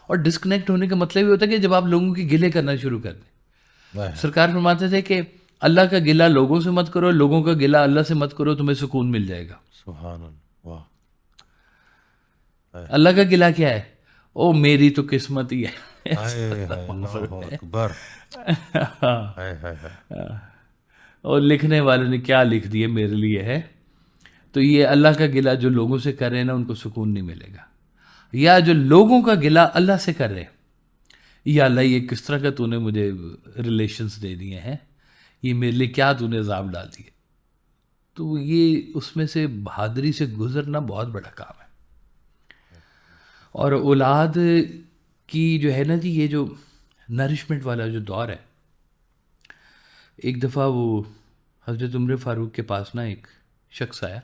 Speaker 1: और डिस्कनेक्ट होने का मतलब ये होता है कि जब आप लोगों के गिले करना शुरू कर दें।
Speaker 2: वाह,
Speaker 1: सरकार फरमाते थे कि अल्लाह का गिला लोगों से मत करो, लोगों का गिला अल्लाह से मत करो, तुम्हें सुकून मिल जाएगा।
Speaker 2: सुभान अल्लाह, वाह।
Speaker 1: अल्लाह का गिला क्या है? ओ मेरी तो किस्मत ही है।
Speaker 2: हाय हाय अल्लाहू अकबर। हाय हाय हाय।
Speaker 1: और लिखने वाले ने क्या लिख दिए मेरे लिए है। तो ये अल्लाह का गिला जो लोगों से कर रहे हैं ना उनको सुकून नहीं मिलेगा, या जो लोगों का गिला अल्लाह से कर रहे हैं, या अल्लाह ये किस तरह का तूने मुझे रिलेशंस दे दिए हैं, ये मेरे लिए क्या तूने अजाब डाल दिए। तो ये उसमें से बहादुरी से गुजरना बहुत बड़ा काम है। और औलाद की जो है ना जी, ये जो नरिशमेंट वाला जो दौर है, एक दफ़ा वो हज़रत उमर फ़ारूक के पास ना एक शख्स आया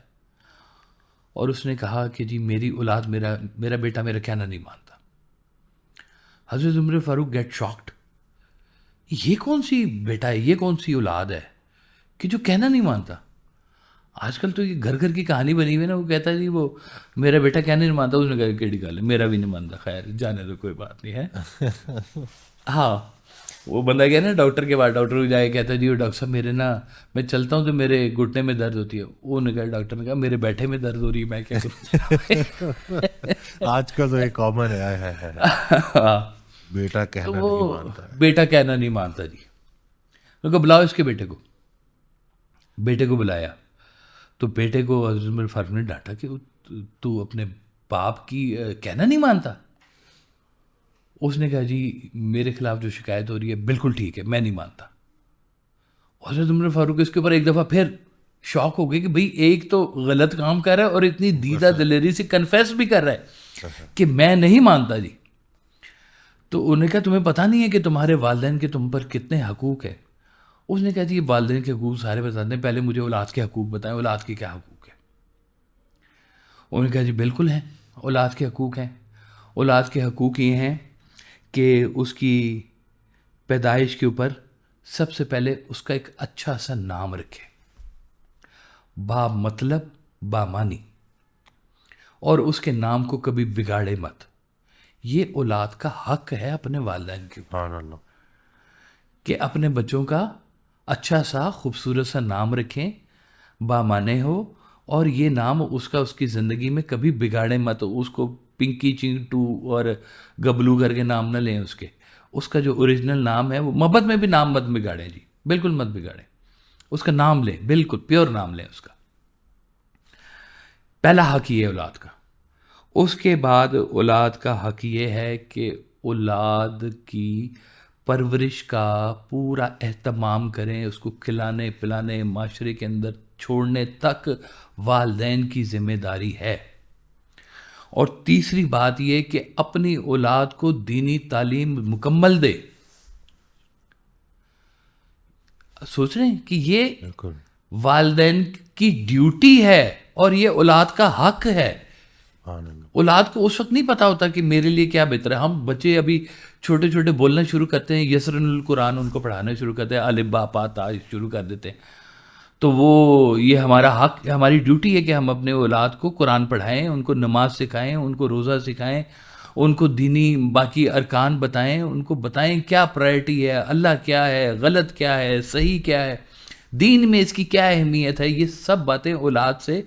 Speaker 1: और उसने कहा कि जी मेरी औलाद मेरा मेरा बेटा मेरा कहना नहीं मानता। हज़रत उमर फ़ारूक गेट शॉक्ड, ये कौन सी बेटा है, ये कौन सी औलाद है कि जो कहना नहीं मानता। आजकल तो ये घर घर की कहानी बनी हुई है ना, वो कहता है जी वो मेरा बेटा कहने नहीं मानता। उसने कहा केड़ी गल है, मेरा भी नहीं मानता, खैर जाने तो कोई बात नहीं है। हाँ, वो बंदा गया ना डॉक्टर के पास, डॉक्टर को जाके कहता है जी वो डॉक्टर साहब मेरे ना मैं चलता हूँ तो मेरे घुटने में दर्द होती है। वो ने कहा, डॉक्टर ने कहा मेरे बैठे में दर्द हो रही है, मैं क्या करूँ।
Speaker 2: आजकल तो ये कॉमन है। हाय हाय हाय।
Speaker 1: हाँ,
Speaker 2: बेटा
Speaker 1: तो
Speaker 2: कहना नहीं
Speaker 1: वो
Speaker 2: मानता है।
Speaker 1: बेटा कहना नहीं मानता जी। उनको बुलाओ इसके बेटे को। बेटे को बुलाया तो बेटे को हज़रत उमर फारूक ने डांटा कि तू अपने बाप की कहना नहीं मानता। उसने कहा जी मेरे खिलाफ जो शिकायत हो रही है बिल्कुल ठीक है, मैं नहीं मानता। हज़रत उमर फारूक इसके ऊपर एक दफ़ा फिर शौक हो गए कि भाई एक तो गलत काम कर रहा है और इतनी दीदा दिलेरी से कन्फेस भी कर रहा है कि मैं नहीं मानता जी। तो उन्होंने कहा तुम्हें पता नहीं है कि तुम्हारे वालिदैन के तुम पर कितने हकूक़ है। उसने कहा जी ये वालिदैन के हकूक़ सारे बताते हैं, पहले मुझे औलाद के हकूक़ बताएं, औलाद के क्या हकूक़ है। उन्होंने कहा जी बिल्कुल हैं, औलाद के हकूक़ हैं। औलाद के हकूक़ ये हैं कि उसकी पैदाइश के ऊपर सबसे पहले उसका एक अच्छा सा नाम रखे, बा मतलब बा मानी, और उसके नाम को कभी बिगाड़े मत। ये औलाद का हक है अपने वालिदैन के ऊपर
Speaker 2: सुभान अल्लाह।
Speaker 1: कि अपने बच्चों का अच्छा सा खूबसूरत सा नाम रखें, बामाने हो, और ये नाम उसका उसकी ज़िंदगी में कभी बिगाड़े मत। उसको पिंकी चिंटू और गबलू करके नाम ना लें उसके, उसका जो ओरिजिनल नाम है वो मोहब्बत में भी नाम मत बिगाड़ें जी, बिल्कुल मत बिगाड़ें। उसका नाम लें, बिल्कुल प्योर नाम लें उसका। पहला हक ये है औलाद का। उसके बाद औलाद का हक ये है कि औलाद की परवरिश का पूरा एहतमाम करें, उसको खिलाने पिलाने माशरे के अंदर छोड़ने तक वालदैन की ज़िम्मेदारी है। और तीसरी बात ये कि अपनी औलाद को दीनी तालीम मुकम्मल दे। सोच रहे हैं कि ये
Speaker 2: बिल्कुल।
Speaker 1: वालदैन की ड्यूटी है और ये औलाद का हक है।
Speaker 2: आनंद।
Speaker 1: औलाद को उस वक्त नहीं पता होता कि मेरे लिए क्या बेहतर है। हम बच्चे अभी छोटे छोटे बोलना शुरू करते हैं, यसरनुल कुरान उनको पढ़ाना शुरू करते हैं, अलिफ बा पा ता शुरू कर देते हैं। तो वो ये हमारा हक, हमारी ड्यूटी है कि हम अपने औलाद को कुरान पढ़ाएं, उनको नमाज सिखाएं, उनको रोज़ा सिखाएं, उनको दीनी बाकी अरकान बताएं, उनको बताएं क्या प्रायोरिटी है, अल्लाह क्या है, गलत क्या है, सही क्या है, दीन में इसकी क्या अहमियत है। ये सब बातें औलाद से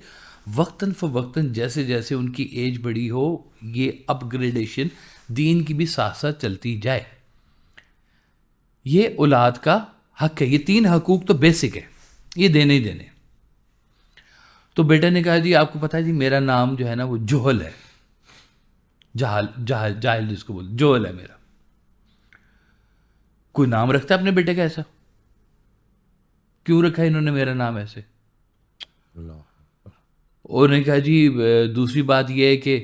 Speaker 1: वक्तन फ़वक्तन जैसे जैसे उनकी एज बड़ी हो, ये अपग्रेडेशन दीन की भी साथ साथ चलती जाए। ये औलाद का हक है। ये 3 हकूक़ तो बेसिक है, ये देने ही देने। तो बेटे ने कहा जी आपको पता है जी मेरा नाम जो है ना वो जोहल है, जाहिल जिसको बोल, जोहल है मेरा। कोई नाम रखता है अपने बेटे का ऐसा? क्यों रखा है इन्होंने मेरा नाम ऐसे? उन्होंने कहा जी दूसरी बात यह है कि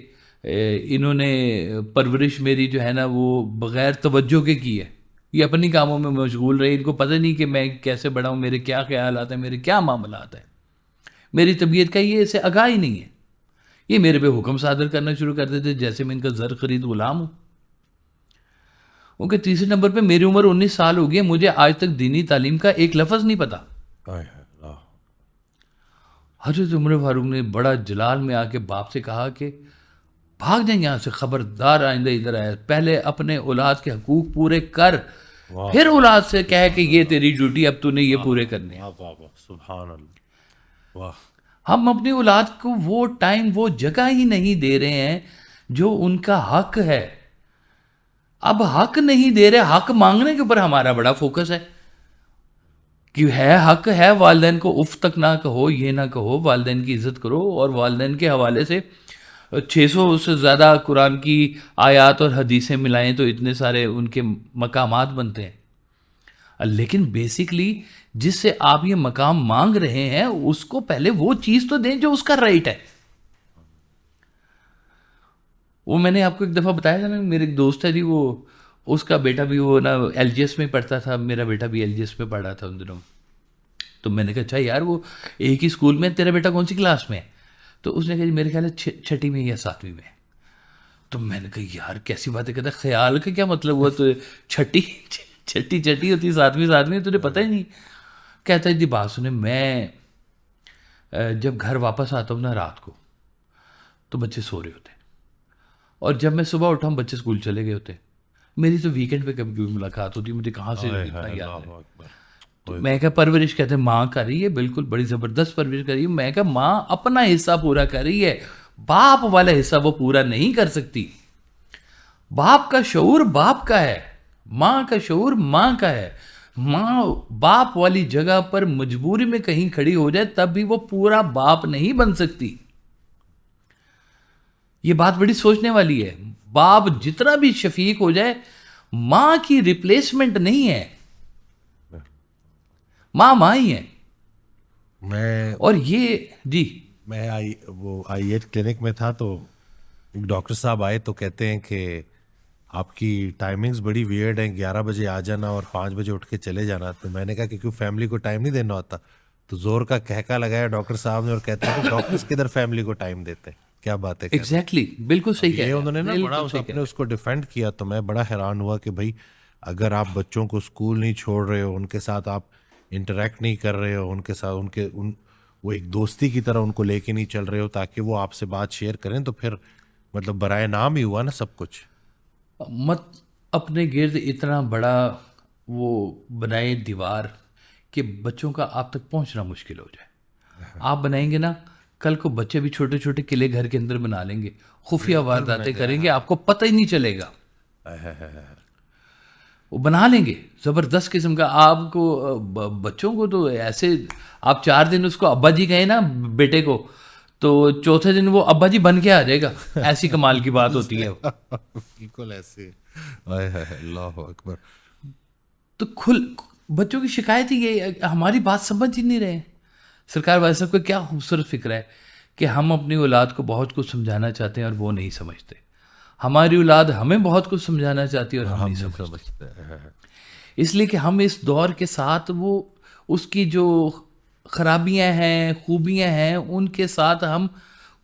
Speaker 1: इन्होंने परवरिश मेरी जो है ना वो बग़ैर तवज्जो के की है। ये अपनी कामों में मशगूल रहे, इनको पता नहीं कि मैं कैसे बड़ा हूँ, मेरे क्या ख्याल आते हैं, मेरे क्या मामलात हैं, मेरी तबीयत का ये इसे आगाह ही नहीं है। ये मेरे पे हुक्म सादर करना शुरू कर देते जैसे मैं इनका ज़र खरीद गुलाम हूँ। उनके तीसरे नंबर पे मेरी उम्र 19 साल हो गई है, मुझे आज तक दीनी तालीम का एक लफ्ज़ नहीं पता। हज़रत उमर फारूक ने बड़ा जलाल में आके बाप से कहा कि भाग जाए यहाँ से, खबरदार आइंदा इधर आया, पहले अपने औलाद के हकूक़ पूरे कर, फिर औलाद से कह कि ये तेरी ड्यूटी, अब तूने ये पूरे करने हैं।
Speaker 2: सुभान अल्लाह। वाह।
Speaker 1: हम अपनी औलाद को वो टाइम वो जगह ही नहीं दे रहे हैं जो उनका हक है। अब हक नहीं दे रहे, हक मांगने के ऊपर हमारा बड़ा फोकस है कि है हक है, वालिदैन को उफ तक ना कहो, ये ना कहो, वालिदैन की इज़्ज़त करो। और वालिदैन के हवाले से 600 से ज़्यादा कुरान की आयात और हदीसें मिलाएं तो इतने सारे उनके मकामात बनते हैं। लेकिन बेसिकली जिससे आप ये मकाम मांग रहे हैं उसको पहले वो चीज़ तो दें जो उसका राइट है। वो मैंने आपको एक दफ़ा बताया था ना, मेरे एक दोस्त है जी, वो उसका बेटा भी वो ना एलजीएस में पढ़ता था, मेरा बेटा भी एलजीएस में पढ़ा था उन दिनों। तो मैंने कहा अच्छा यार वो एक ही स्कूल में, तेरा बेटा कौन सी क्लास में है? तो उसने कहा जी मेरे ख्याल है 6ठी में या 7वीं में। तो मैंने कहा यार कैसी बात है, कहता ख्याल का क्या मतलब हुआ, तो छठी छठी होती, 7वीं तुझे पता ही नहीं। कहता है जी बात सुने, मैं जब घर वापस आता हूँ ना रात को तो बच्चे सो रहे होते हैं, और जब मैं सुबह उठा हूँ बच्चे स्कूल चले गए होते हैं। मेरी तो वीकेंड पे कभी कभी मुलाकात होती है, मुझे कहाँ से इतना याद है। तो मैं क्या परवरिश कहते हैं माँ कर रही है, बिल्कुल बड़ी ज़बरदस्त परवरिश कर रही है। मैं क्या माँ अपना हिस्सा पूरा कर रही है, बाप वाला हिस्सा वो पूरा नहीं कर सकती। बाप का शऊर बाप का है, माँ का शऊर माँ का है। माँ बाप वाली जगह पर मजबूरी में कहीं खड़ी हो जाए तब भी वो पूरा बाप नहीं बन सकती। ये बात बड़ी सोचने वाली है। बाप जितना भी शफीक हो जाए, माँ की रिप्लेसमेंट नहीं है। माँ ही है। और ये जी
Speaker 2: मैं आई8 क्लिनिक में था, तो एक डॉक्टर साहब आए तो कहते हैं कि आपकी टाइमिंग्स बड़ी वियर्ड हैं, 11 बजे आ जाना और 5 बजे उठ के चले जाना। तो मैंने कहा कि क्यों, फैमिली को टाइम नहीं देना होता? तो जोर का कहका लगाया डॉक्टर साहब ने और कहते हैं कि डॉक्टर्स किधर फैमिली को टाइम देते हैं। क्या बात है।
Speaker 1: एग्जैक्टली बिल्कुल सही कह रहे हैं।
Speaker 2: उन्होंने ना बड़ा अपने उसको डिफेंड किया, तो मैं बड़ा हैरान हुआ कि भाई अगर आप बच्चों को स्कूल नहीं छोड़ रहे हो, उनके साथ आप इंटरेक्ट नहीं कर रहे हो, उनके साथ वो एक दोस्ती की तरह उनको लेके नहीं चल रहे हो ताकि वो आपसे बात शेयर करें, तो फिर मतलब बराए नाम ही हुआ ना सब कुछ।
Speaker 1: मत अपने गिर्द इतना बड़ा वो बनाए दीवार कि बच्चों का आप तक पहुंचना मुश्किल हो जाए। आप बनाएंगे ना, कल को बच्चे भी छोटे छोटे किले घर के अंदर बना लेंगे, खुफिया वारदातें करेंगे, आपको पता ही नहीं चलेगा। वो बना लेंगे ज़बरदस्त किस्म का। आपको बच्चों को तो ऐसे, आप 4 दिन उसको अब्बा जी कहें ना बेटे को, तो चौथे दिन वो अब्बा जी बन के आ जाएगा। ऐसी कमाल की बात होती है वो।
Speaker 2: बिल्कुल ऐसे। हाय हाय अल्लाह अकबर।
Speaker 1: तो बच्चों की शिकायत ही ये हमारी बात समझ ही नहीं रहे हैं। सरकार वाले साहब को क्या खूबसूरत फिक्र है कि हम अपनी औलाद को बहुत कुछ समझाना चाहते हैं और वो नहीं समझते। हमारी औलाद हमें बहुत कुछ समझाना चाहती है और हम
Speaker 2: हम
Speaker 1: नहीं
Speaker 2: नहीं
Speaker 1: समझते।
Speaker 2: समझते हैं।
Speaker 1: इसलिए कि हम इस दौर के साथ वो उसकी जो खराबियां हैं, खूबियां हैं, उनके साथ हम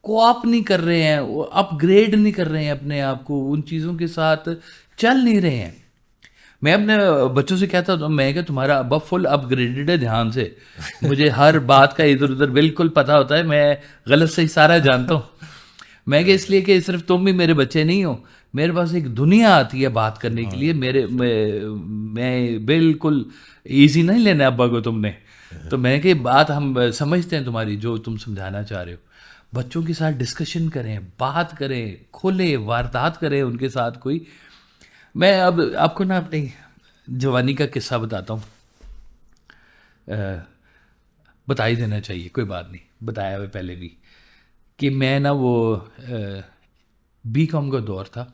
Speaker 1: कोऑप नहीं कर रहे हैं, अपग्रेड नहीं कर रहे हैं अपने आप को, उन चीज़ों के साथ चल नहीं रहे हैं। मैं अपने बच्चों से कहता था, मैं क्या तुम्हारा अब्बा फुल अपग्रेडेड है ध्यान से, मुझे हर बात का इधर उधर बिल्कुल पता होता है, मैं गलत सही सारा जानता हूँ। मैं क्या इसलिए कि सिर्फ तुम भी मेरे बच्चे नहीं हो, मेरे पास एक दुनिया आती है बात करने के लिए। मैं बिल्कुल इजी नहीं लेना अब्बा को तुमने। तो मैं कि बात हम समझते हैं तुम्हारी, जो तुम समझाना चाह रहे हो। बच्चों के साथ डिस्कशन करें, बात करें, खोले वारदात करें उनके साथ कोई। मैं अब आपको ना अपनी जवानी का किस्सा बताता हूँ। बता ही देना चाहिए, कोई बात नहीं, बताया हुआ पहले भी, कि मैं ना वो बी कॉम का दौर था।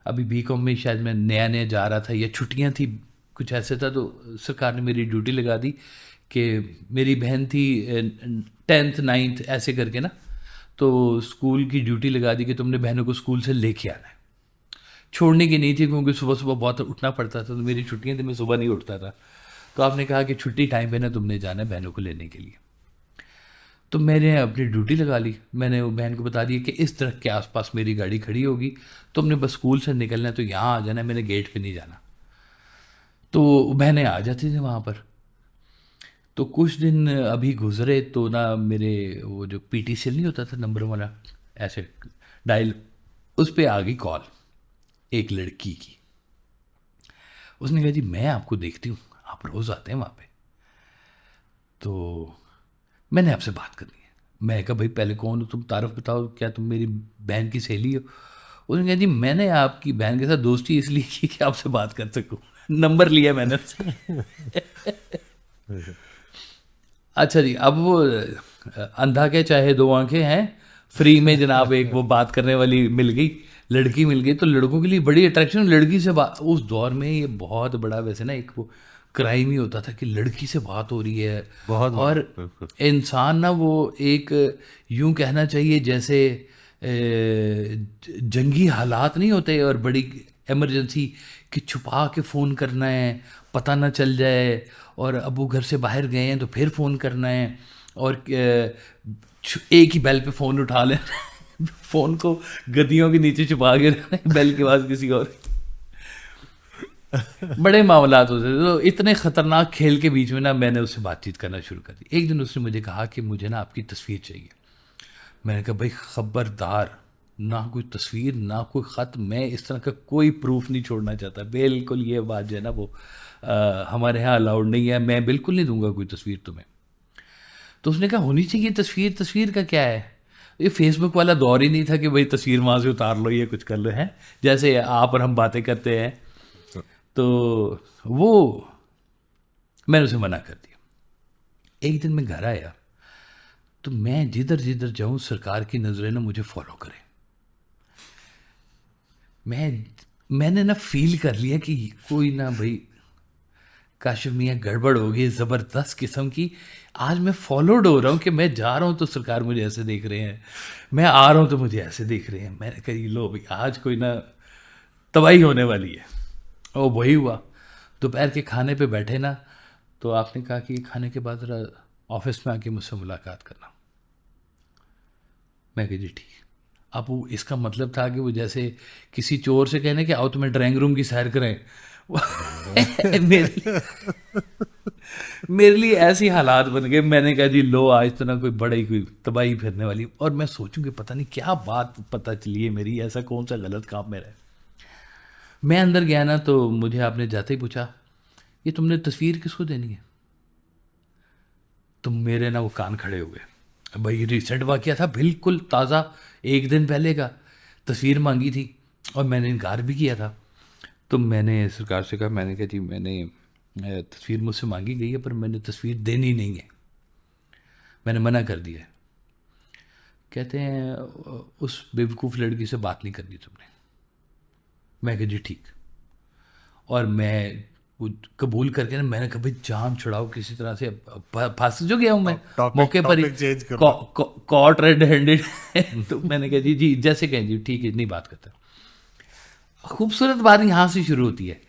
Speaker 1: अभी बी कॉम में शायद मैं नया नया जा रहा था या छुट्टियां थी, कुछ ऐसे था। तो सरकार ने मेरी ड्यूटी लगा दी कि मेरी बहन थी 10th 9th ऐसे करके ना, तो स्कूल की ड्यूटी लगा दी कि तुमने बहनों को स्कूल से लेके आना है। छोड़ने की नहीं थी क्योंकि सुबह सुबह बहुत उठना पड़ता था, तो मेरी छुट्टियां थी, मैं सुबह नहीं उठता था। तो आपने कहा कि छुट्टी टाइम पे ना तुमने जाना है बहनों को लेने के लिए। तो मैंने अपनी ड्यूटी लगा ली। मैंने वो बहन को बता दिया कि इस दरख्त के आसपास मेरी गाड़ी खड़ी होगी, तुमने बस स्कूल से निकलना है तो यहाँ आ जाना है, मैंने गेट पे नहीं जाना। तो बहनें आ जाती थी वहाँ पर। तो कुछ दिन अभी गुजरे तो ना मेरे वो जो पीटी सेल नहीं होता था नंबर वाला, ऐसे डायल, उस पर आ गई कॉल एक लड़की की। उसने कहा जी मैं आपको देखती हूँ, आप रोज़ आते हैं वहाँ पे, तो मैंने आपसे बात करनी है। मैं कहा भाई पहले कौन हो तुम, तारफ़ बताओ, क्या तुम मेरी बहन की सहेली हो? उसने कहा जी मैंने आपकी बहन के साथ दोस्ती इसलिए की कि आपसे बात कर सकूं, नंबर लिया मैंने उससे। अच्छा जी, अब वो अंधा के चाहे दो आंखें हैं, फ्री में जनाब एक वो बात करने वाली मिल गई, लड़की मिल गई। तो लड़कों के लिए बड़ी अट्रैक्शन लड़की से बात। उस दौर में ये बहुत बड़ा वैसे ना एक वो क्राइम ही होता था कि लड़की से बात हो रही है।
Speaker 2: बहुत बड़ा।
Speaker 1: और
Speaker 2: बिल्कुल।
Speaker 1: इंसान ना वो एक यूं कहना चाहिए जैसे जंगी हालात नहीं होते और बड़ी इमरजेंसी कि छुपा के फ़ोन करना है, पता ना चल जाए, और अब वो घर से बाहर गए हैं तो फिर फ़ोन करना है, और एक ही बेल पे फ़ोन उठा लेना फ़ोन को गद्दियों के नीचे छुपा के रखना है, बेल के पास किसी और। बड़े मामलात होते थे। तो इतने ख़तरनाक खेल के बीच में ना मैंने उससे बातचीत करना शुरू कर दी। एक दिन उसने मुझे कहा कि मुझे ना आपकी तस्वीर चाहिए। मैंने कहा भाई खबरदार, ना कोई तस्वीर ना कोई ख़त, मैं इस तरह का कोई प्रूफ नहीं छोड़ना चाहता। बिल्कुल ये बात जो है ना वो हमारे यहाँ अलाउड नहीं है, मैं बिल्कुल नहीं दूंगा कोई तस्वीर तुम्हें। तो उसने कहा होनी चाहिए तस्वीर, तस्वीर का क्या है, ये फेसबुक वाला दौर ही नहीं था कि भाई तस्वीर वहाँ से उतार लो ये कुछ कर लो है, जैसे आप और हम बातें करते हैं। तो वो मैंने उसे मना कर दिया। एक दिन मैं घर आया तो मैं जिधर जिधर जाऊं सरकार की नज़रें ना मुझे फॉलो करें। मैंने ना फील कर लिया कि कोई ना भाई काशिफ मियाँ गड़बड़ हो गई ज़बरदस्त किस्म की। आज मैं फॉलोड हो रहा हूँ कि मैं जा रहा हूँ तो सरकार मुझे ऐसे देख रहे हैं, मैं आ रहा हूँ तो मुझे ऐसे देख रहे हैं। मैंने कहा लो भाई आज कोई ना तबाही होने वाली है। और वही हुआ। दोपहर के खाने पे बैठे ना, तो आपने कहा कि खाने के बाद ज़रा ऑफिस में आके मुझसे मुलाकात करना। मैं कहा जी ठीक। अब वो इसका मतलब था कि वो जैसे किसी चोर से कहने कि आओ तुम्हें ड्राइंग रूम की सैर करें। मेरे लिए ऐसी हालात बन गए। मैंने कहा जी लो आज तो ना कोई बड़ा ही कोई तबाही फिरने वाली, और मैं सोचूं कि पता नहीं क्या बात पता चली है मेरी, ऐसा कौन सा गलत काम मेरा है। मैं अंदर गया ना तो मुझे आपने जाते ही पूछा ये तुमने तस्वीर किसको देनी है। तो मेरे ना वो कान खड़े हो गए। भाई रिसेंट वाकया था, बिल्कुल ताज़ा, एक दिन पहले का। तस्वीर मांगी थी और मैंने इनकार भी किया था। तो मैंने सरकार से कहा, मैंने कहा जी मैंने तस्वीर मुझसे मांगी गई है पर मैंने तस्वीर देनी नहीं है, मैंने मना कर दिया है। कहते हैं उस बेवकूफ़ लड़की से बात नहीं करनी तुमने। मैं कहा जी ठीक। और मैं वो कबूल करके ना मैंने कहा भाई जान छुड़ाओ किसी तरह से, फंस जो गया हूँ मैं
Speaker 2: टॉपिक
Speaker 1: मौके पर ही,
Speaker 2: टॉपिक चेंज कर रहा हूँ।
Speaker 1: Cot red handed. तो मैंने कहा जी जी जैसे कहें जी ठीक है, नहीं बात करता। खूबसूरत बात यहाँ से शुरू होती है।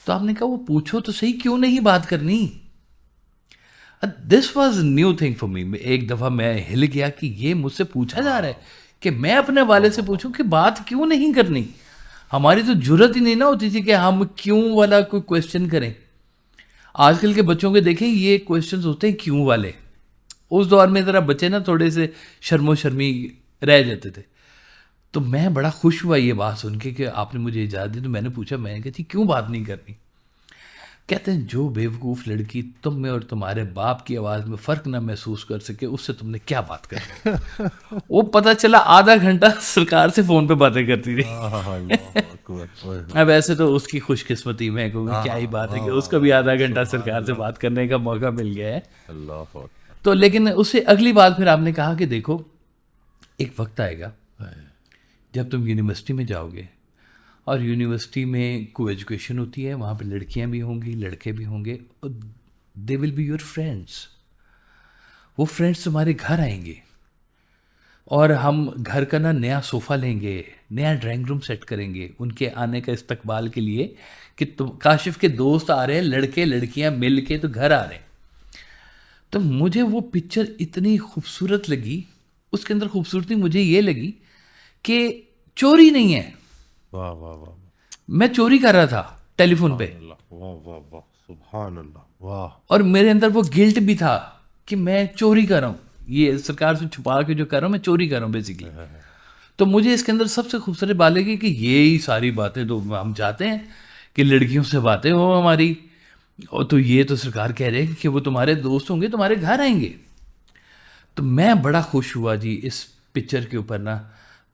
Speaker 1: तो आपने कहा वो पूछो तो सही क्यों नहीं बात करनी। This was new thing for me. एक दफ़ा मैं हिल गया कि ये मुझसे पूछा जा रहा है कि मैं अपने वाले से पूछूं कि बात क्यों नहीं करनी। हमारी तो जरूरत ही नहीं ना होती थी कि हम क्यों वाला कोई क्वेश्चन करें। आजकल के बच्चों के देखें ये क्वेश्चंस होते हैं क्यों वाले। उस दौर में ज़रा बच्चे ना थोड़े से शर्मो शर्मी रह जाते थे। तो मैं बड़ा खुश हुआ ये बात सुन के कि आपने मुझे इजाज़त दी। तो मैंने पूछा, मैंने कहा थी क्यों बात नहीं करनी। कहते हैं जो बेवकूफ़ लड़की तुम में और तुम्हारे बाप की आवाज़ में फ़र्क ना महसूस कर सके उससे तुमने क्या बात कर। वो पता चला आधा घंटा सरकार से फ़ोन पे बातें करती थी। अब ऐसे तो उसकी खुशकिस्मती मैं कहूँगा क्या ही बात है कि उसको भी आधा घंटा सरकार से बात करने का मौका मिल गया है।
Speaker 2: अल्लाह।
Speaker 1: तो लेकिन उससे अगली बात फिर आपने कहा कि देखो एक वक्त आएगा जब तुम यूनिवर्सिटी में जाओगे और यूनिवर्सिटी में को एजुकेशन होती है, वहाँ पे लड़कियाँ भी होंगी लड़के भी होंगे और they will be your friends. वो फ्रेंड्स तुम्हारे घर आएंगे और हम घर का ना नया सोफ़ा लेंगे, नया ड्राइंग रूम सेट करेंगे उनके आने का इस्तकबाल के लिए कि तुम काशिफ के दोस्त आ रहे हैं, लड़के लड़कियाँ मिल के तो घर आ रहे हैं। तो मुझे वो पिक्चर इतनी खूबसूरत लगी, उसके अंदर खूबसूरती मुझे ये लगी कि चोरी नहीं है।
Speaker 2: वाह वाह वाह
Speaker 1: मैं चोरी कर रहा था टेलीफोन पे
Speaker 2: वाह वाह वाह सुभान अल्लाह वाह।
Speaker 1: और मेरे अंदर वो गिल्ट भी था कि मैं चोरी कर रहा हूँ, ये सरकार से छुपा के जो कर रहा हूँ मैं चोरी कर रहा हूँ बेसिकली। तो मुझे इसके अंदर सबसे खूबसूरत बात लगी कि ये ही सारी बातें तो हम चाहते हैं कि लड़कियों से बातें हो हमारी, और तो ये तो सरकार कह रही है कि वो तुम्हारे दोस्त होंगे तुम्हारे घर आएंगे। तो मैं बड़ा खुश हुआ जी इस पिक्चर के ऊपर ना।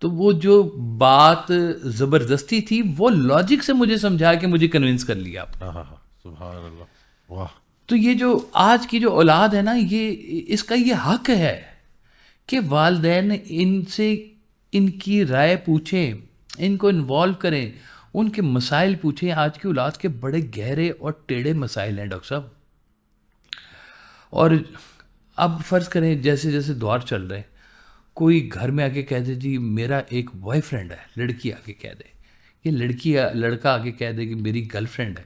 Speaker 1: तो वो जो बात ज़बरदस्ती थी वो लॉजिक से मुझे समझा के मुझे कन्विंस कर लिया आपने।
Speaker 2: सुभान अल्लाह वाह।
Speaker 1: तो ये जो आज की जो औलाद है ना, ये इसका ये हक है कि वालिदैन इनसे इनकी राय पूछें, इनको इन्वॉल्व करें, उनके मसाइल पूछें। आज की औलाद के बड़े गहरे और टेढ़े मसाइल हैं डॉक्टर साहब। और अब फ़र्ज़ करें जैसे जैसे दौर चल रहे हैं, कोई घर में आके कह दे जी मेरा एक बॉयफ्रेंड है, लड़की आके कह दे, ये लड़की लड़का आके कह दे कि मेरी गर्लफ्रेंड है,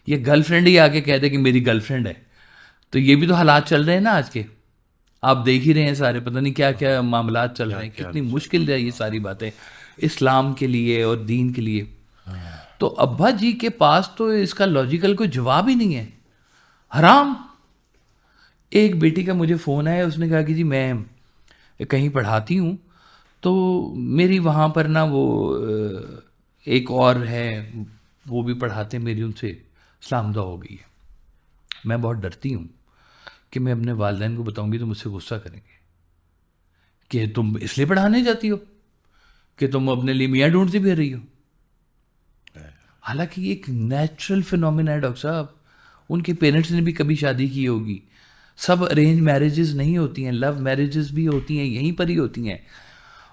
Speaker 1: ये गर्लफ्रेंड ही आके कह दे कि मेरी गर्लफ्रेंड है। तो ये भी तो हालात चल रहे हैं ना आज के, आप देख ही रहे हैं सारे, पता नहीं क्या क्या मामलात चल रहे हैं। कितनी मुश्किल है ये सारी बातें इस्लाम के लिए और दीन के लिए। तो अब्बा जी के पास तो इसका लॉजिकल कोई जवाब ही नहीं है, हराम। एक बेटी का मुझे फ़ोन आया, उसने कहा कि जी मैं कहीं पढ़ाती हूँ तो मेरी वहाँ पर ना वो एक और है वो भी पढ़ाते, मेरी उनसे सलामदा हो गई है। मैं बहुत डरती हूँ कि मैं अपने वालिदैन को बताऊँगी तो मुझसे गुस्सा करेंगे कि तुम इसलिए पढ़ाने जाती हो कि तुम अपने लिए मियाँ ढूंढती फिर रही हो। हालांकि ये एक नेचुरल फिनोमिना है डॉक्टर साहब। उनके पेरेंट्स ने भी कभी शादी की होगी, सब अरेंज मैरिजेस नहीं होती हैं, लव मैरिजेस भी होती हैं, यहीं पर ही होती हैं।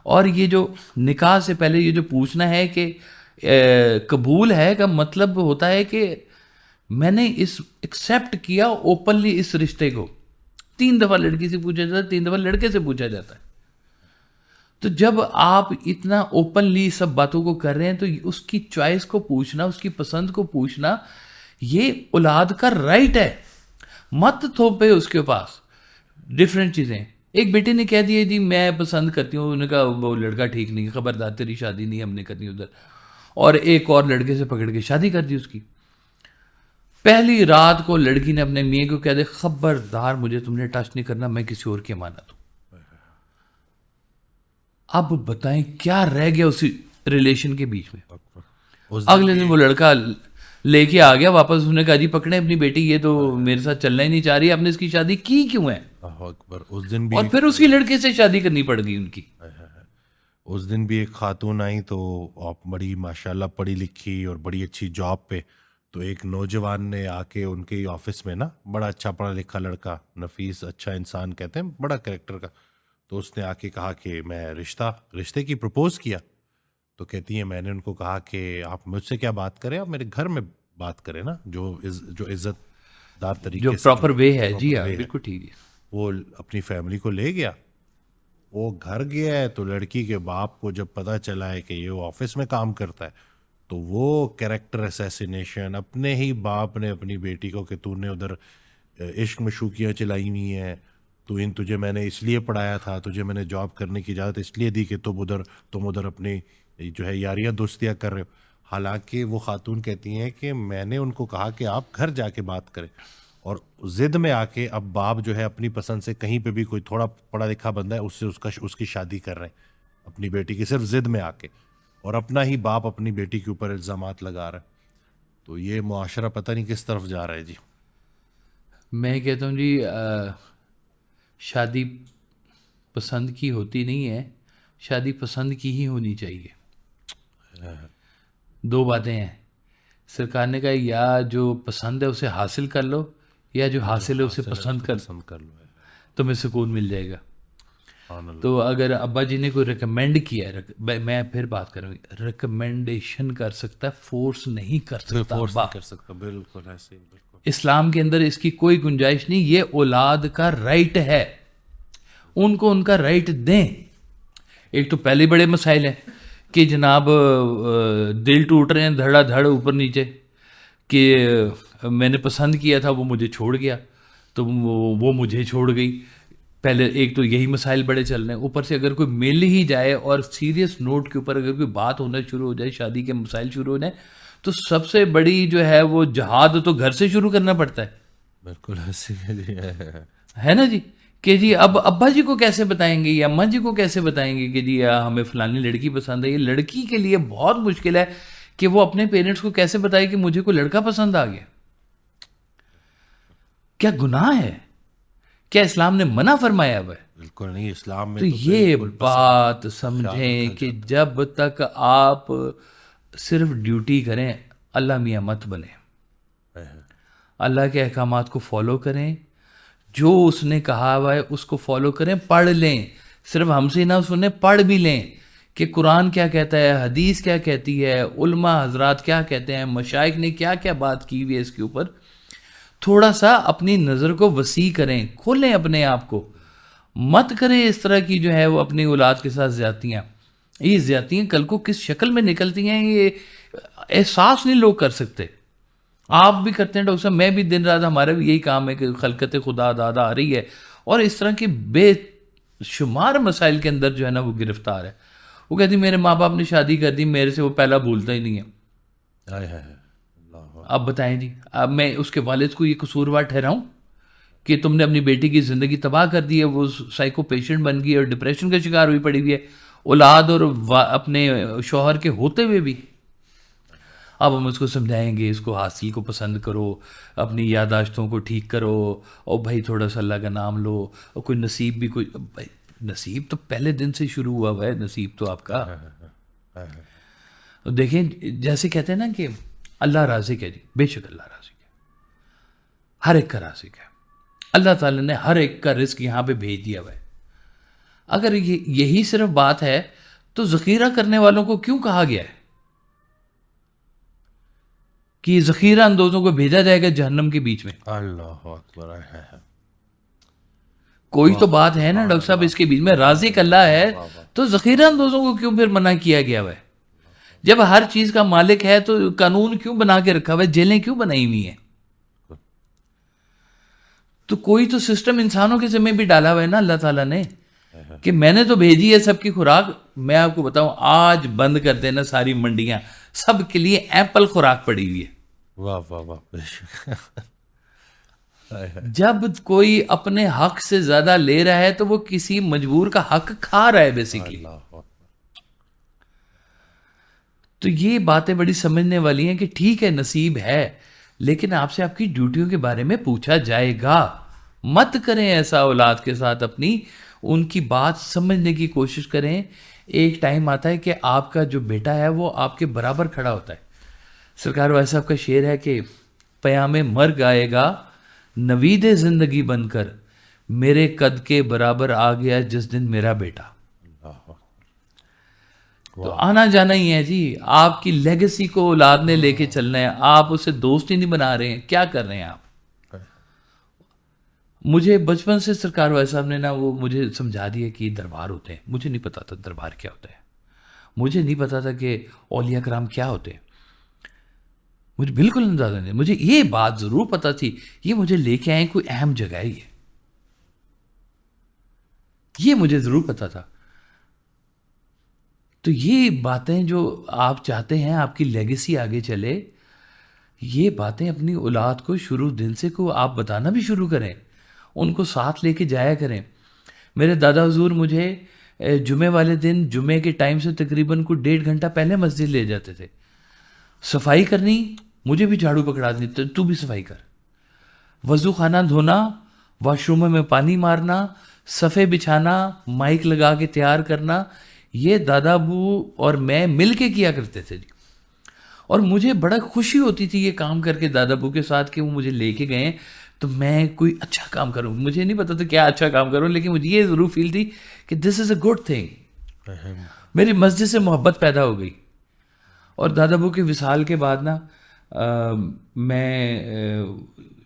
Speaker 1: और ये जो निकाह से पहले ये जो पूछना है कि कबूल है का मतलब होता है कि मैंने इस एक्सेप्ट किया ओपनली इस रिश्ते को। 3 दफ़ा लड़की से पूछा जाता है, 3 दफ़ा लड़के से पूछा जाता है। तो जब आप इतना ओपनली सब बातों को कर रहे हैं तो उसकी चॉइस को पूछना, उसकी पसंद को पूछना, ये औलाद का राइट है। मत थोपे उसके पास डिफरेंट चीज़ें। एक बेटे ने कह दिया जी मैं पसंद करती हूँ, उन्होंने कहा वो लड़का ठीक नहीं, खबरदार तेरी शादी नहीं हमने करनी उधर, और एक और लड़के से पकड़ के शादी कर दी उसकी। पहली रात को लड़की ने अपने मियाँ को कह दे खबरदार मुझे तुमने टच नहीं करना, मैं किसी और की अमानत हूँ। अब बताएं क्या रह गया उसी रिलेशन के बीच में। अगले दिन वो लड़का लेके आ गया वापस, उसने कहा जी पकड़े अपनी बेटी, ये तो मेरे साथ चलना ही नहीं चाह रही, आपने इसकी शादी की क्यों है।
Speaker 2: उस दिन भी
Speaker 1: और फिर उसकी लड़के से शादी करनी पड़ गई उनकी।
Speaker 2: उस दिन भी एक खातून आई तो आप बड़ी माशाल्लाह पढ़ी लिखी और बड़ी अच्छी जॉब पे, तो एक नौजवान ने आके उनके ऑफिस में ना, बड़ा अच्छा पढ़ा लिखा लड़का, नफीस अच्छा इंसान कहते हैं, बड़ा कैरेक्टर का, तो उसने आके कहा कि मैं रिश्ते की प्रपोज किया। तो कहती है मैंने उनको कहा कि आप मुझसे क्या बात करें, आप मेरे घर में बात करें ना, जो इज्जतदार
Speaker 1: जो
Speaker 2: तरीके से,
Speaker 1: प्रॉपर वे है जी,
Speaker 2: proper
Speaker 1: हाँ
Speaker 2: way है।
Speaker 1: बिल्कुल ठीक है।
Speaker 2: वो अपनी फैमिली को ले गया। वो घर गया है तो लड़की के बाप को जब पता चला है कि ये वो ऑफिस में काम करता है, तो वो कैरेक्टर असैसिनेशन, अपने ही बाप ने अपनी बेटी को कि तूने उधर इश्क में शूकियाँ चलाई हुई हैं, तुझे मैंने इसलिए पढ़ाया था, तुझे मैंने जॉब करने की इजाज़त इसलिए दी कि तुम उधर अपनी जो है यारियाँ दोस्तियाँ कर रहे हो। हालांकि वो खातून कहती हैं कि मैंने उनको कहा कि आप घर जाके बात करें, और जिद में आके अब बाप जो है अपनी पसंद से कहीं पे भी कोई थोड़ा पढ़ा लिखा बंदा है उससे उसकी शादी कर रहे हैं अपनी बेटी की, सिर्फ जिद में आके, और अपना ही बाप अपनी बेटी के ऊपर इल्ज़ामात लगा रहा है। तो ये मुआशरा पता नहीं किस तरफ जा रहा है जी।
Speaker 1: मैं कहता हूँ जी, शादी पसंद की होती नहीं है, शादी पसंद की ही होनी चाहिए। दो बातें हैं, सरकार ने कहा या जो पसंद है उसे हासिल कर लो, या जो हासिल है उसे पसंद कर
Speaker 2: लो,
Speaker 1: तुम्हें सुकून मिल जाएगा।
Speaker 2: सुभान
Speaker 1: तो अगर अब्बा जी ने कोई रिकमेंड किया है, मैं फिर बात करूँगी, रिकमेंडेशन कर सकता है, फोर्स नहीं कर सकता।
Speaker 2: फोर्स
Speaker 1: अब्बा,
Speaker 2: नहीं कर सकता, बिल्कुल ऐसे ही, बिल्कुल।
Speaker 1: इस्लाम के अंदर इसकी कोई गुंजाइश नहीं, ये औलाद का राइट है, उनको उनका राइट दें। एक तो पहले बड़े मसाइल हैं कि जनाब दिल टूट रहे हैं धड़ाधड़ ऊपर नीचे, कि मैंने पसंद किया था वो मुझे छोड़ गया, तो वो मुझे छोड़ गई। पहले एक तो यही मसाइल बड़े चल रहे हैं, ऊपर से अगर कोई मिल ही जाए और सीरियस नोट के ऊपर अगर कोई बात होना शुरू हो जाए, शादी के मसाइल शुरू हो जाए, तो सबसे बड़ी जो है वो जहाद तो घर से शुरू करना पड़ता है।
Speaker 2: बिल्कुल ऐसे ही
Speaker 1: है ना जी, कि जी अब अब्बा जी को कैसे बताएंगे या अम्मा जी को कैसे बताएंगे कि जी हमें फलानी लड़की पसंद है। ये लड़की के लिए बहुत मुश्किल है कि वो अपने पेरेंट्स को कैसे बताए कि मुझे कोई लड़का पसंद आ गया। क्या गुनाह है? क्या इस्लाम ने मना फरमाया हुआ है?
Speaker 2: बिल्कुल नहीं, इस्लाम में
Speaker 1: तो
Speaker 2: तो
Speaker 1: ये
Speaker 2: बिल्कुल
Speaker 1: बात समझें कि जब तक आप सिर्फ ड्यूटी करें, अल्लाह मियाँ मत बने, अल्लाह के अहकामात को फॉलो करें, जो उसने कहा हुआ है उसको फॉलो करें, पढ़ लें, सिर्फ हमसे ना सुने, पढ़ भी लें कि कुरान क्या कहता है, हदीस क्या कहती है, उलमा हजरात क्या कहते हैं, मशाइख ने क्या क्या बात की हुई है इसके ऊपर। थोड़ा सा अपनी नज़र को वसी करें, खोलें अपने आप को, मत करें इस तरह की जो है वो अपनी औलाद के साथ ज़्यादतियाँ। ये ज़्यादतियाँ कल को किस शक्ल में निकलती हैं ये एहसास नहीं लोग कर सकते। आप भी करते हैं डॉक्टर साहब, मैं भी दिन रात, हमारा भी यही काम है कि खलकत खुदा दादा आ रही है और इस तरह के बेशुमार मसाइल के अंदर जो है ना वो गिरफ्तार है। वो कहती मेरे माँ बाप ने शादी कर दी, मेरे से वो पहला भूलता ही नहीं है। अब बताएं जी, अब मैं उसके वालिद को ये कसूरवार ठहराऊं कि तुमने अपनी बेटी की ज़िंदगी तबाह कर दी है, वो साइको पेशेंट बन गई और डिप्रेशन का शिकार हुई पड़ी हुई है, औलाद और अपने शौहर के होते हुए भी। अब हम उसको समझाएंगे, इसको हासिल को पसंद करो, अपनी यादाश्तों को ठीक करो, और भाई थोड़ा सा अल्लाह का नाम लो, और कोई नसीब भी, कोई भाई नसीब तो पहले दिन से शुरू हुआ हुआ है, नसीब तो आपका। देखें जैसे कहते हैं ना कि अल्लाह राज़िक है जी, बेशक अल्लाह राज़िक है, हर एक का राज़िक है। अल्लाह ताला ने हर एक का रिस्क यहाँ पे भेज दिया हुआ है। अगर यही सिर्फ बात है तो ज़ख़ीरा करने वालों को क्यों कहा गया है कि ज़ख़ीरा अंदोज़ों को भेजा जाएगा जहन्नम के बीच में?
Speaker 2: अल्लाह अकबर।
Speaker 1: कोई तो बात है ना डॉक्टर साहब इसके बीच में, राज़िक अल्लाह है तो ज़ख़ीरा अंदोज़ों को क्यों फिर मना किया गया हुआ है? जब हर चीज़ का मालिक है तो कानून क्यों बना के रखा हुआ है, जेलें क्यों बनाई हुई हैं? तो कोई तो सिस्टम इंसानों के ज़िम्मे भी डाला हुआ है ना अल्लाह ताला ने, कि मैंने तो भेजी है सबकी खुराक। मैं आपको बताऊं, आज बंद कर देना सारी मंडियां, सबके लिए एप्पल खुराक पड़ी हुई है।
Speaker 2: वाह वाह वाह।
Speaker 1: जब कोई अपने हक से ज्यादा ले रहा है तो वो किसी मजबूर का हक खा रहा है बेसिकली। तो ये बातें बड़ी समझने वाली हैं कि ठीक है नसीब है, लेकिन आपसे आपकी ड्यूटियों के बारे में पूछा जाएगा। मत करें ऐसा औलाद के साथ, अपनी उनकी बात समझने की कोशिश करें। एक टाइम आता है कि आपका जो बेटा है वो आपके बराबर खड़ा होता है। सरकार वाले साहब का शेर है कि पयामे मर्ग आएगा नवीद ज़िंदगी बनकर, मेरे कद के बराबर आ गया जिस दिन मेरा बेटा। तो आना जाना ही है जी, आपकी लेगेसी को औलाद ने लेके चलना है, आप उसे दोस्त ही नहीं बना रहे हैं, क्या कर रहे हैं आप। मुझे बचपन से सरकार वाले साहब ने ना वो मुझे समझा दिया कि दरबार होते हैं, मुझे नहीं पता था दरबार क्या होता है, मुझे नहीं पता था कि औलिया कराम क्या होते हैं, मुझे बिल्कुल अंदाजा नहीं। मुझे ये बात ज़रूर पता थी, ये मुझे लेके आए कोई अहम जगह है, ये मुझे ज़रूर पता था। तो ये बातें जो आप चाहते हैं आपकी लेगेसी आगे चले, ये बातें अपनी औलाद को शुरू दिन से को आप बताना भी शुरू करें, उनको साथ लेके जाया करें। मेरे दादा हुजूर मुझे जुमे वाले दिन जुमे के टाइम से तकरीबन को 1.5 घंटा पहले मस्जिद ले जाते थे। सफाई करनी, मुझे भी झाड़ू पकड़ा दी, तो तू भी सफाई कर। वज़ू खाना धोना, वॉशरूम में पानी मारना, सफ़े बिछाना, माइक लगा के तैयार करना, ये दादा अबू और मैं मिल के किया करते थे जी। और मुझे बड़ा खुशी होती थी ये काम करके दादा अबू के साथ कि वो मुझे लेके गए तो मैं कोई अच्छा काम करूं। मुझे नहीं पता था क्या अच्छा काम करूं, लेकिन मुझे ये ज़रूर फील थी कि this is a good thing. मेरी मस्जिद से मोहब्बत पैदा हो गई। और दादा अबू के विसाल के बाद ना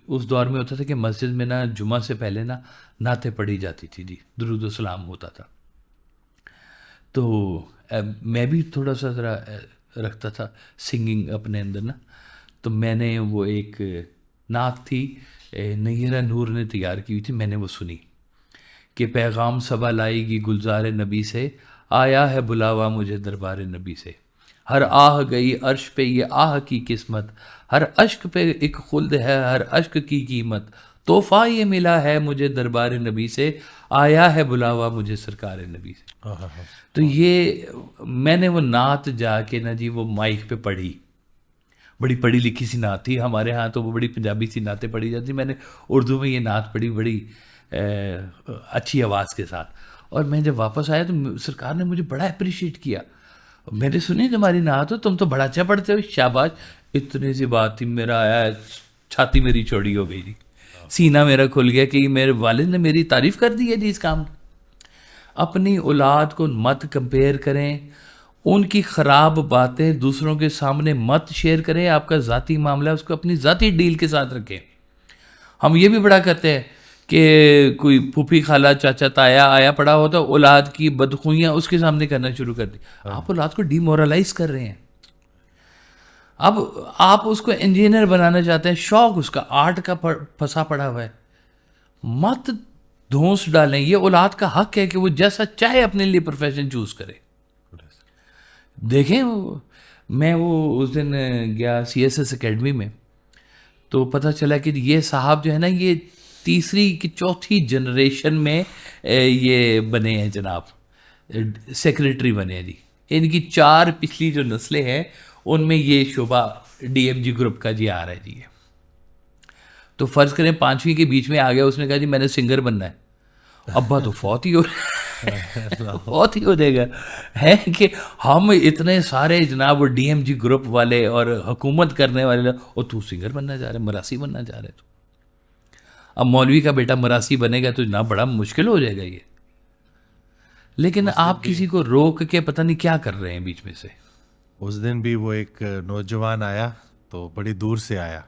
Speaker 1: उस दौर में होता था कि मस्जिद में ना जुमा से पहले ना नाते पढ़ी जाती थी जी, दुरूद व सलाम होता था। तो मैं भी थोड़ा सा ज़रा रखता था सिंगिंग अपने अंदर ना, तो मैंने वो एक नात थी नैरा नूर ने तैयार की हुई थी, मैंने वो सुनी कि पैगाम सबा लाएगी गुलजार नबी से, आया है बुलावा मुझे दरबार नबी से। हर आह गई अर्श पे ये आह की किस्मत, हर अश्क पे एक खुल्द है हर अश्क की कीमत, तोहफा ये मिला है मुझे दरबार नबी से, आया है बुलावा मुझे सरकार नबी से। तो ये मैंने वो नात जाके ना जी वो माइक पे पढ़ी, बड़ी पढ़ी लिखी सी नात थी हमारे यहाँ, तो वो बड़ी पंजाबी सी नातें पढ़ी जाती, मैंने उर्दू में ये नात पढ़ी बड़ी अच्छी आवाज़ के साथ। और मैं जब वापस आया तो सरकार ने मुझे बड़ा अप्रिशिएट किया, मैंने सुनी तुम्हारी नात हो, तुम तो बड़ा अच्छा पढ़ते हो, शाबाश। इतनी सी बात थी, मेरा आया छाती मेरी चौड़ी हो गई जी, सीना मेरा खुल गया कि मेरे वालिद ने मेरी तारीफ़ कर दी है जी इस काम। अपनी औलाद को मत कंपेयर करें, उनकी ख़राब बातें दूसरों के सामने मत शेयर करें, आपका ज़ाती मामला है उसको अपनी ज़ाती डील के साथ रखें। हम ये भी बड़ा करते हैं कि कोई फूफी खाला चाचा ताया आया पड़ा हो तो औलाद की बदखुइयाँ उसके सामने करना शुरू कर दी। आप औलाद को डिमोरलाइज कर रहे हैं। अब आप उसको इंजीनियर बनाना चाहते हैं, शौक उसका आर्ट का फंसा पड़ा हुआ है, मत धौंस डालें। ये औलाद का हक है कि वो जैसा चाहे अपने लिए प्रोफेशन चूज करे। देखें मैं वो उस दिन गया CSS एकेडमी में, तो पता चला कि ये साहब जो है ना ये तीसरी की चौथी जनरेशन में ये बने हैं जनाब, सेक्रेटरी बने हैं जी। इनकी 4 पिछली जो नस्लें हैं उनमें ये शोभा DMG ग्रुप का जी आ रहा है जी। तो फर्ज करें 5वीं के बीच में आ गया, उसने कहा जी मैंने सिंगर बनना है, अब्बा तो फौत ही हो बहुत ही हो जाएगा है कि हम इतने सारे जनाब DMG ग्रुप वाले और हुकूमत करने वाले, और तू सिंगर बनना चाह रहे, मरासी बनना चाह रहे। तो अब मौलवी का बेटा मरासी बनेगा तो ना बड़ा मुश्किल हो जाएगा ये। लेकिन आप किसी को रोक के पता नहीं क्या कर रहे हैं बीच में से।
Speaker 2: उस दिन भी वो एक नौजवान आया, तो बड़ी दूर से आया,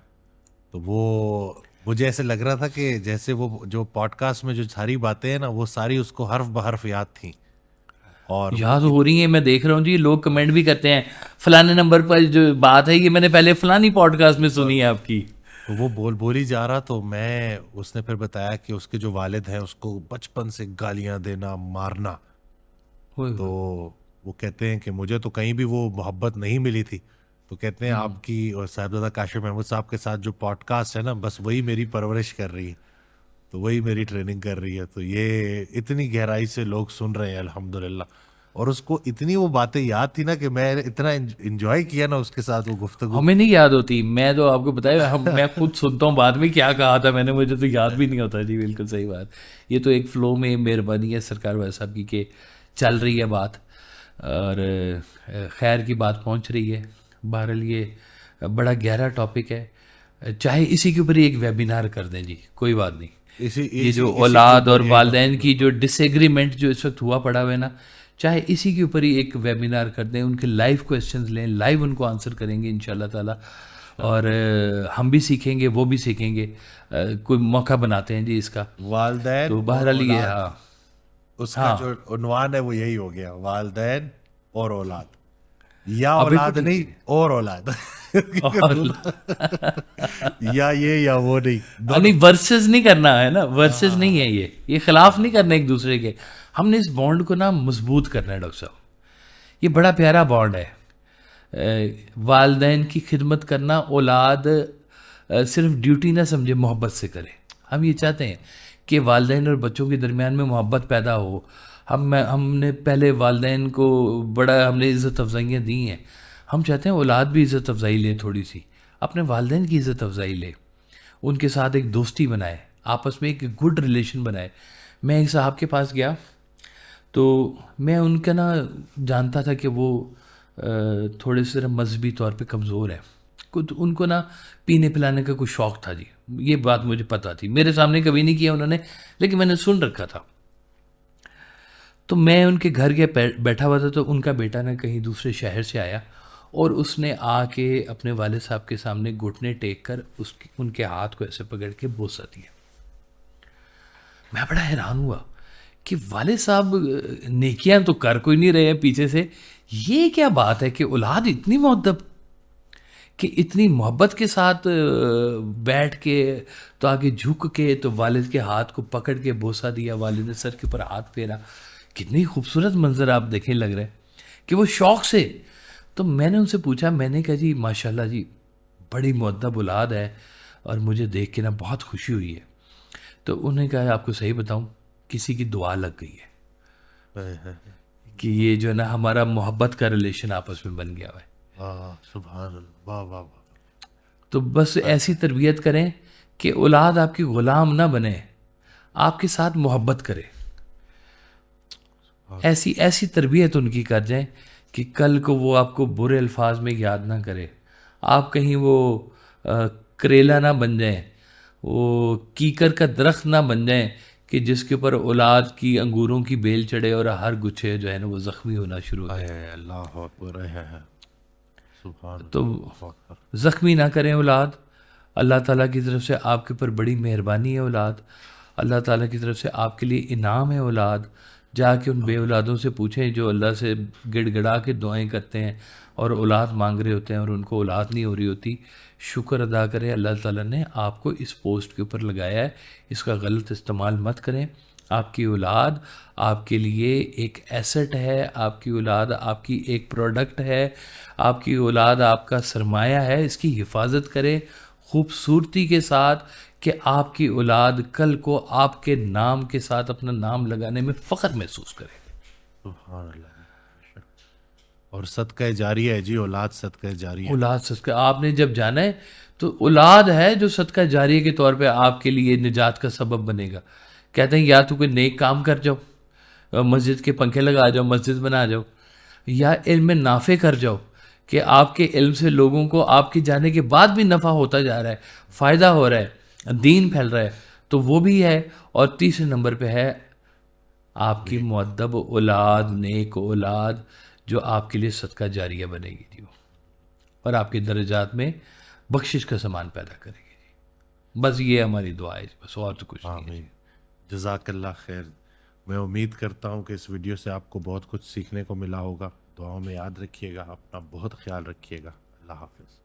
Speaker 2: तो वो मुझे ऐसे लग रहा था कि जैसे वो जो पॉडकास्ट में जो सारी बातें हैं ना वो सारी उसको हर्फ बहर्फ याद थी और
Speaker 1: याद हो रही है। मैं देख रहा हूँ जी लोग कमेंट भी करते हैं फलाने नंबर पर जो बात है ये मैंने पहले फलानी पॉडकास्ट में सुनी है आपकी।
Speaker 2: तो वो बोल ही जा रहा, तो मैं उसने फिर बताया कि उसके जो वालिद हैं उसको बचपन से गालियां देना मारना, तो वो कहते हैं कि मुझे तो कहीं भी वो मोहब्बत नहीं मिली थी। तो कहते हैं आपकी और साहिबजादा काशिफ महमूद साहब के साथ जो पॉडकास्ट है ना बस वही मेरी परवरिश कर रही है, तो वही मेरी ट्रेनिंग कर रही है। तो ये इतनी गहराई से लोग सुन रहे हैं अल्हम्दुलिल्लाह। और उसको इतनी वो बातें याद थी ना कि मैं इतना एंजॉय किया ना उसके साथ वो गुफ्तगू।
Speaker 1: हमें नहीं याद होती, मैं तो आपको बताया मैं खुद सुनता हूँ बाद में क्या कहा था मैंने, मुझे तो याद भी नहीं होता जी। बिल्कुल सही बात। ये तो एक फ़्लो में मेहरबानी है सरकार वाले साहब की कि चल रही है बात और खैर की बात पहुँच रही है। बहरहाल ये बड़ा गहरा टॉपिक है, चाहे इसी के ऊपर ही एक वेबिनार कर दें जी, कोई बात नहीं। ये जो
Speaker 2: इसी के
Speaker 1: औलाद और
Speaker 2: ऊपर यही
Speaker 1: वालदैन की जो डिसएग्रीमेंट जो इस वक्त हुआ पड़ा हुआ है ना, चाहे इसी के ऊपर ही एक वेबिनार कर दें, उनके लाइव क्वेश्चंस लें, लाइव उनको आंसर करेंगे इंशाल्लाह ताला। और हम भी सीखेंगे, वो भी सीखेंगे। कोई मौका बनाते हैं जी इसका।
Speaker 2: वालदैन
Speaker 1: तो
Speaker 2: और
Speaker 1: बहरहाल ये,
Speaker 2: औलाद,
Speaker 1: हाँ
Speaker 2: उसका जो
Speaker 1: हाँ।
Speaker 2: उन्वान है वो यही हो गया, वालदैन और औलाद, या
Speaker 1: अब
Speaker 2: औलाद
Speaker 1: बिल्कुल
Speaker 2: नहीं और औलाद।
Speaker 1: और
Speaker 2: या ये या वो नहीं,
Speaker 1: नहीं,
Speaker 2: दोनों।
Speaker 1: वर्सेस नहीं करना है ना, वर्सेस नहीं
Speaker 2: हाँ
Speaker 1: है ये खिलाफ नहीं करना एक दूसरे के। हमने इस बॉन्ड को ना मजबूत करना है डॉक्टर साहब। ये बड़ा प्यारा बॉन्ड है। वालदैन की खिदमत करना, औलाद सिर्फ ड्यूटी ना समझे, मोहब्बत से करे। हम ये चाहते हैं कि वालदैन और बच्चों के दरमियान में मोहब्बत पैदा हो। हमने पहले वालदैन को बड़ा हमने इज़्ज़त अफजाइयाँ दी हैं। हम चाहते हैं औलाद भी इज़्ज़त अफजाई ले, थोड़ी सी अपने वालदैन की इज़्ज़त अफजाई ले, उनके साथ एक दोस्ती बनाए, आपस में एक गुड रिलेशन बनाए। मैं एक साहब के पास गया तो मैं उनका ना जानता था कि वो थोड़े से मजहबी तौर पे कमज़ोर है। कुछ उनको ना पीने पिलाने का कुछ शौक़ था जी, ये बात मुझे पता थी। मेरे सामने कभी नहीं किया उन्होंने, लेकिन मैंने सुन रखा था। तो मैं उनके घर के बैठा हुआ था, तो उनका बेटा ना कहीं दूसरे शहर से आया और उसने आके अपने वालिद साहब के सामने घुटने टेक कर उनके हाथ को ऐसे पकड़ के बोसा दिया। मैं बड़ा हैरान हुआ कि वालिद साहब नेकियां तो कर कोई नहीं रहे हैं पीछे से, ये क्या बात है कि औलाद इतनी मुअद्दब, कि इतनी मोहब्बत के साथ बैठ के तो आगे झुक के तो वालिद के हाथ को पकड़ के बोसा दिया, वालिद ने सर के ऊपर हाथ फेरा। कितनी खूबसूरत मंजर आप देखें, लग रहा है कि वो शौक़ से। तो मैंने उनसे पूछा, मैंने कहा जी माशाल्लाह जी बड़ी मुअद्दब औलाद है और मुझे देख के ना बहुत खुशी हुई है। तो उन्होंने कहा आपको सही बताऊं, किसी की दुआ लग गई है कि ये जो है ना हमारा मोहब्बत का रिलेशन आपस में बन गया है।
Speaker 2: सुभान अल्लाह, वाह वाह वाह।
Speaker 1: तो बस ऐसी तरबियत करें कि औलाद आपकी ग़ुलाम ना बने, आपके साथ मोहब्बत करे। ऐसी ऐसी तरबियत उनकी कर जाएं कि कल को वो आपको बुरे अल्फाज में याद ना करे। आप कहीं वो करेला ना बन जाएं, वो कीकर का दरख्त ना बन जाएं कि जिसके ऊपर औलाद की अंगूरों की बेल चढ़े और हर गुच्छे जो है ना वो ज़ख्मी होना शुरू हो जाए।
Speaker 2: अल्लाह अकबर है, सुभान
Speaker 1: तो
Speaker 2: अल्लाह।
Speaker 1: ज़ख्मी ना करें औलाद। अल्लाह ताला की तरफ से आपके ऊपर बड़ी मेहरबानी है औलाद। अल्लाह ताला की तरफ से आपके लिए इनाम है औलाद। जाके उन बे औलादों से पूछें जो अल्लाह से गिड़गिड़ा के दुआएं करते हैं और औलाद मांग रहे होते हैं और उनको औलाद नहीं हो रही होती। शुक्र अदा करें, अल्लाह ताला ने आपको इस पोस्ट के ऊपर लगाया है, इसका गलत इस्तेमाल मत करें। आपकी औलाद आपके लिए एक एसेट है, आपकी औलाद आपकी एक प्रोडक्ट है, आपकी औलाद आपका सरमाया है। इसकी हिफाजत करें खूबसूरती के साथ कि आपकी औलाद कल को आपके नाम के साथ अपना नाम लगाने में फ़ख्र महसूस करे।
Speaker 2: सुभान अल्लाह। और सदका जारिया है जी, औलाद सदका जारिया।
Speaker 1: औलाद सदका, आपने जब जाना है तो औलाद है जो सदका जारिया के तौर पे आपके लिए निजात का सबब बनेगा। कहते हैं या तो कोई नेक काम कर जाओ, मस्जिद के पंखे लगा जाओ, मस्जिद बना जाओ, या इल्म नाफ़े कर जाओ कि आपके इल्म से लोगों को आपके जाने के बाद भी नफ़ा होता जा रहा है, फ़ायदा हो रहा है, दीन फैल रहा है, तो वो भी है। और तीसरे नंबर पे है आपकी मुअद्दब औलाद, नेक औलाद जो आपके लिए सदका जारिया बनेगी जी, और आपके दर्जात में बख्शिश का सामान पैदा करेगी जी। बस ये हमारी दुआ है, बस और तो कुछ नहीं है।
Speaker 2: जज़ाकल्लाह खैर। मैं उम्मीद करता हूँ कि इस वीडियो से आपको बहुत कुछ सीखने को मिला होगा। दुआओं में याद रखिएगा, अपना बहुत ख्याल रखिएगा। अल्लाह हाफ़िज़।